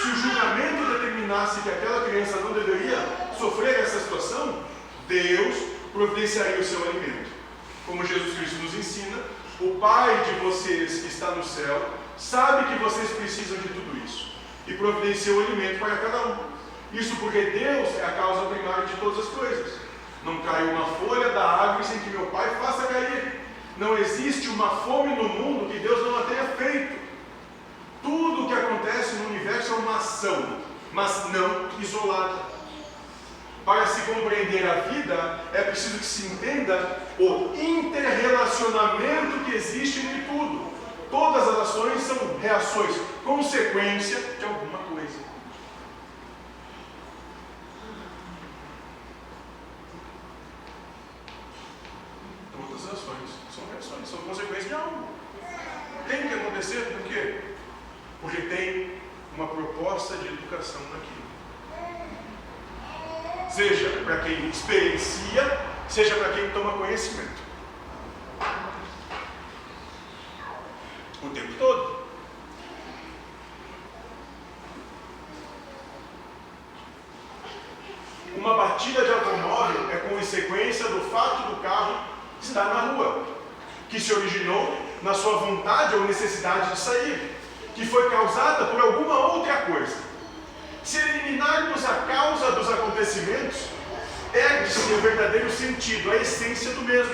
se o julgamento determinasse que aquela criança não deveria sofrer essa situação, Deus providenciaria o seu alimento. Como Jesus Cristo nos ensina, o Pai de vocês que está no céu sabe que vocês precisam de tudo isso e providencia o alimento para cada um. Isso porque Deus é a causa primária de todas as coisas. Não cai uma folha da árvore sem que meu Pai faça cair. Não existe uma fome no mundo que Deus não a tenha feito. Tudo o que acontece no universo é uma ação, mas não isolada. para se compreender a vida, é preciso que se entenda o interrelacionamento que existe entre tudo. Todas as ações são reações, consequência de alguma coisa. Todas as ações são reações, são consequências de algo. Tem que acontecer, por quê? Porque tem uma proposta de educação naquilo. Seja para quem experiencia, seja para quem toma conhecimento. O tempo todo. Uma batida de automóvel é consequência do fato do carro estar na rua, que se originou na sua vontade ou necessidade de sair, que foi causada por alguma outra coisa. Se eliminarmos a causa dos acontecimentos, perde-se o verdadeiro sentido, a essência do mesmo.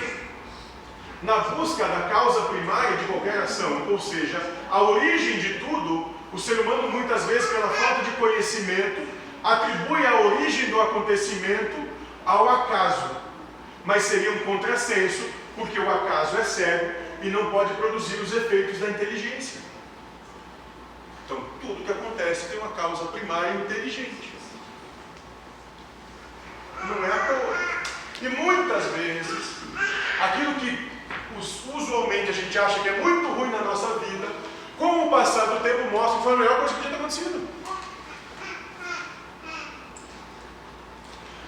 Na busca da causa primária de qualquer ação, ou seja, a origem de tudo, o ser humano muitas vezes, pela falta de conhecimento, atribui a origem do acontecimento ao acaso. Mas seria um contrassenso, porque o acaso é cego e não pode produzir os efeitos da inteligência. Então, tudo que acontece tem uma causa primária inteligente. Não é à toa. E muitas vezes, aquilo que usualmente a gente acha que é muito ruim na nossa vida, com o passar do tempo mostra que foi a melhor coisa que podia ter acontecido.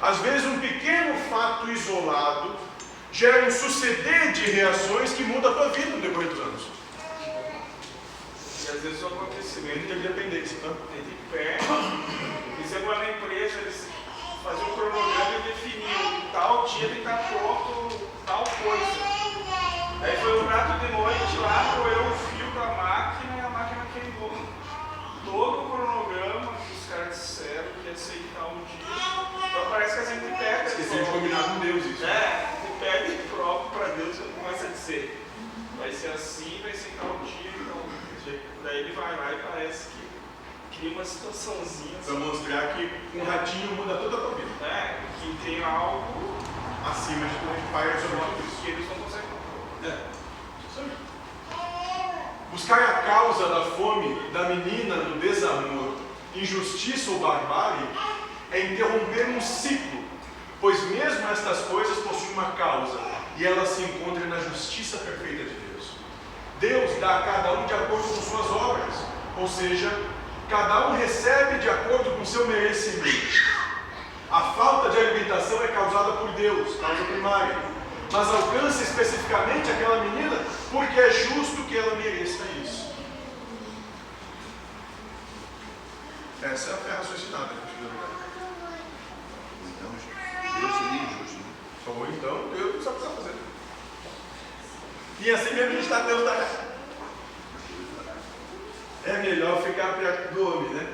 Às vezes um pequeno fato isolado gera um suceder de reações que muda a tua vida no decorrer dos anos. E às vezes o acontecimento interdependência, tá? é de pé. Por exemplo, na empresa eles faziam um cronograma e definiam tal dia tem que estar pronto tal coisa. Aí foi um prato de noite lá, roeu o fio da máquina e a máquina queimou. Todo o cronograma que os caras disseram que ia ser em tal dia. Então parece que a gente pega. Esqueci de combinar com Deus isso. É, você pega e prova para Deus e começa a dizer. Vai ser assim, vai ser em tal dia, então. Daí ele vai lá e parece que cria uma situaçãozinha assim. Para mostrar que um ratinho muda toda a tua vida. É, que tem algo acima de tudo que paira sobre tudo isso. Que eles não conseguem controlar. Isso aí. Buscar a causa da fome da menina no desamor, injustiça ou barbárie, é interromper um ciclo, pois mesmo estas coisas possuem uma causa e ela se encontra na justiça perfeita de Deus. Deus dá a cada um de acordo com suas obras, ou seja, cada um recebe de acordo com seu merecimento. A falta de alimentação é causada por Deus, causa primária, mas alcança especificamente aquela menina porque é justo que ela mereça isso. Essa é a fé raciocinada. Então, Deus seria injusto, né? Ou então, Deus não sabe o que está fazendo. E assim mesmo a gente está Deus da casa. É melhor ficar perto do homem, né?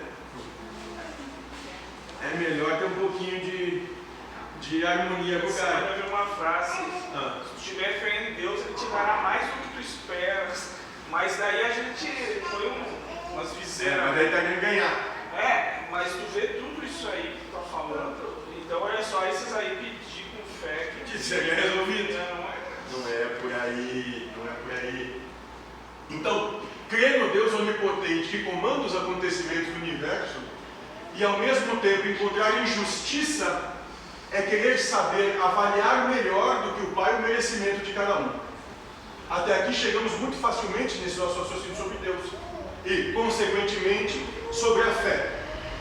É melhor ter um pouquinho de harmonia com o cara. Você vai ver uma frase, se tu tiver fé em Deus, Ele te dará mais do que tu esperas. Mas daí a gente põe umas viseiras. Mas daí tá querendo ganhar. Mas tu vê tudo isso aí que tu tá falando. Então olha só, esses aí pedir com fé que seria resolvido. Não é por aí, não é por aí. Então, crer no Deus onipotente que comanda os acontecimentos do universo e ao mesmo tempo encontrar injustiça é querer saber avaliar melhor do que o Pai o merecimento de cada um. Até aqui chegamos muito facilmente nesse nosso raciocínio sobre Deus e, consequentemente, sobre a fé.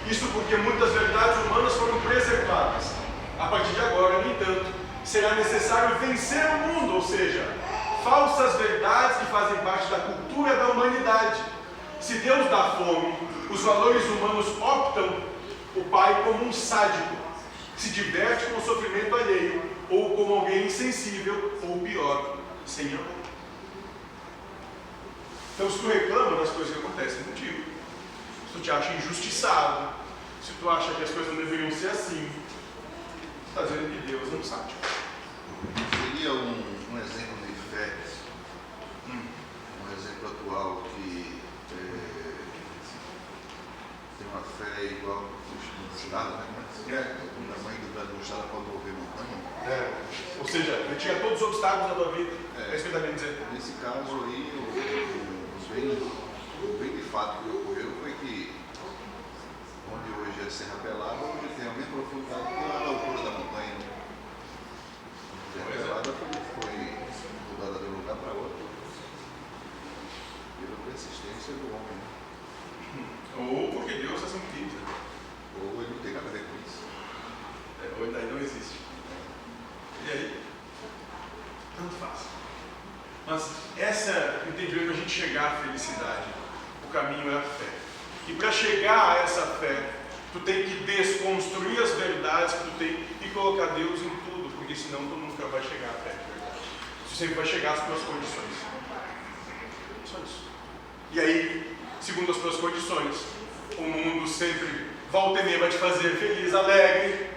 Isso porque muitas verdades humanas foram preservadas. A partir de agora, no entanto, será necessário vencer o mundo, ou seja, falsas verdades que fazem parte da cultura da humanidade. Se Deus dá fome, os valores humanos optam o Pai como um sádico, que se diverte com o sofrimento alheio, ou como alguém insensível, ou pior, sem amor. Então, se tu reclama das coisas que acontecem contigo, se tu te acha injustiçado, se tu acha que as coisas não deveriam ser assim, tu está dizendo que Deus não sabe. Seria um exemplo de fé, um exemplo atual que tem uma fé igual no estado, né? O tamanho do estado pode mover montanha. Ou seja, retira todos os obstáculos da tua vida. É isso que ele está querendo dizer. Nesse caso aí, o bem de fato que ocorreu foi que onde hoje é Serra Pelada, hoje tem a mesma profundidade que a altura da montanha. Serra Pelada foi mudada de um lugar para outro pela persistência do homem. Ou porque Deus é sempre. Ou ele não tem nada a ver com isso. Ou ele daí não existe. E aí? Tanto faz. Mas essa entendimento para a gente chegar à felicidade, o caminho é a fé. E para chegar a essa fé, tu tem que desconstruir as verdades que tu tem e colocar Deus em tudo, porque senão tu nunca vai chegar à fé de verdade. Tu sempre vai chegar às tuas condições. Só isso. E aí, segundo as tuas condições, o mundo sempre volta e meia vai te fazer feliz, alegre,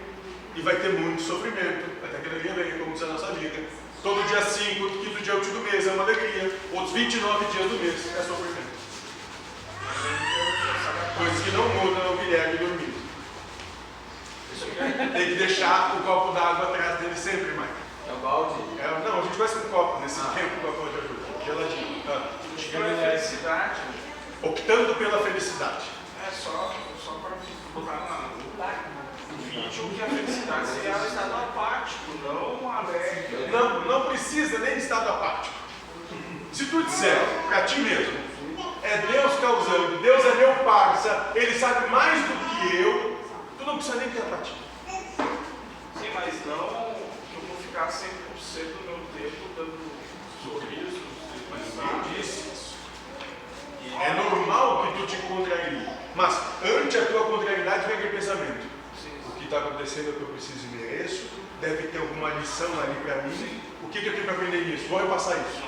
e vai ter muito sofrimento, até que alegria venha, como diz a nossa vida. Todo dia 5, quinto dia útil do mês é uma alegria, outros 29 dias do mês é sofrimento. Coisas que não mudam o Guilherme dormindo. Tem que deixar o copo d'água atrás dele sempre, Mike. É o balde? Não, a gente vai com um copo nesse tempo, o copo de ajuda. Geladinho. Pela felicidade. Optando pela felicidade. Só para colocar no vídeo que a felicidade seria o estado apático, não alegre. Não precisa nem de estado apático. Se tu disser para ti mesmo, é Deus causando, Deus é meu parça, Ele sabe mais do que eu, tu não precisa nem ter apatia. Sim, mas não, eu vou ficar 100% do meu tempo dando sorrisos. Mas eu disse isso. É normal que tu te contrarie, mas ante a tua contrariedade vem aquele pensamento. O que está acontecendo é o que eu preciso e mereço, deve ter alguma lição ali para mim. O que eu tenho para aprender nisso? Vou repassar isso.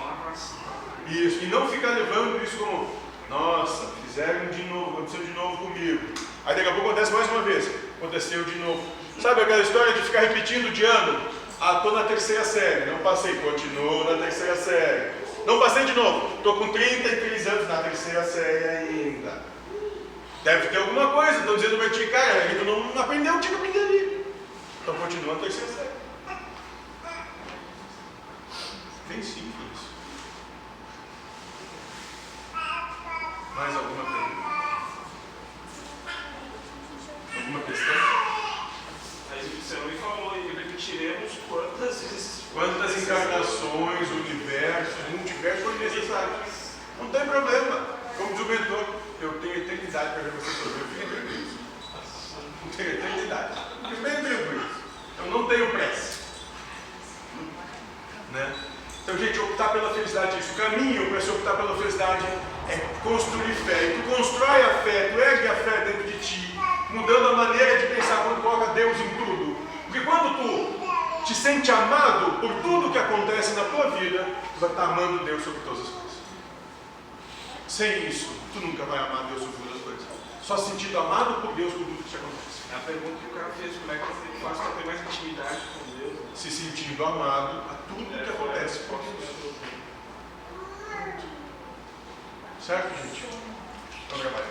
Isso, e não ficar levando isso como, nossa, fizeram de novo, aconteceu de novo comigo. Aí daqui a pouco acontece mais uma vez, aconteceu de novo. Sabe aquela história de ficar repetindo de ano? Estou na terceira série, não passei, continuo na terceira série. Não passei de novo, estou com 33 anos na terceira série ainda. Deve ter alguma coisa, estão dizendo para ti, cara, tu não aprendeu o que eu aprendi ali. Então continua na terceira série. Bem simples. Mais alguma pergunta? Alguma questão? Aí você não me falou, e repetiremos quantas encarnações, universos, multiversos foi necessário. Não tem problema. Como diz o mentor, eu tenho eternidade para ver você sofrer. Fiquem tranquilos. Não tenho eternidade. Fiquem bem tranquilos. Eu não tenho pressa. Né? Então, gente, optar pela felicidade é isso. O caminho para se optar pela felicidade é construir fé. E tu constrói a fé, tu ergue a fé dentro de ti, mudando a maneira de pensar quando coloca Deus em tudo. Porque quando tu te sente amado por tudo que acontece na tua vida, tu vai estar amando Deus sobre todas as coisas. Sem isso, tu nunca vai amar Deus sobre todas as coisas. Só sentindo amado por Deus por tudo que te acontece. A pergunta que o cara fez, como é que eu faço para ter mais intimidade com Deus? Se sentindo amado a tudo que acontece por Deus. Certo, gente? Vamos trabalhar.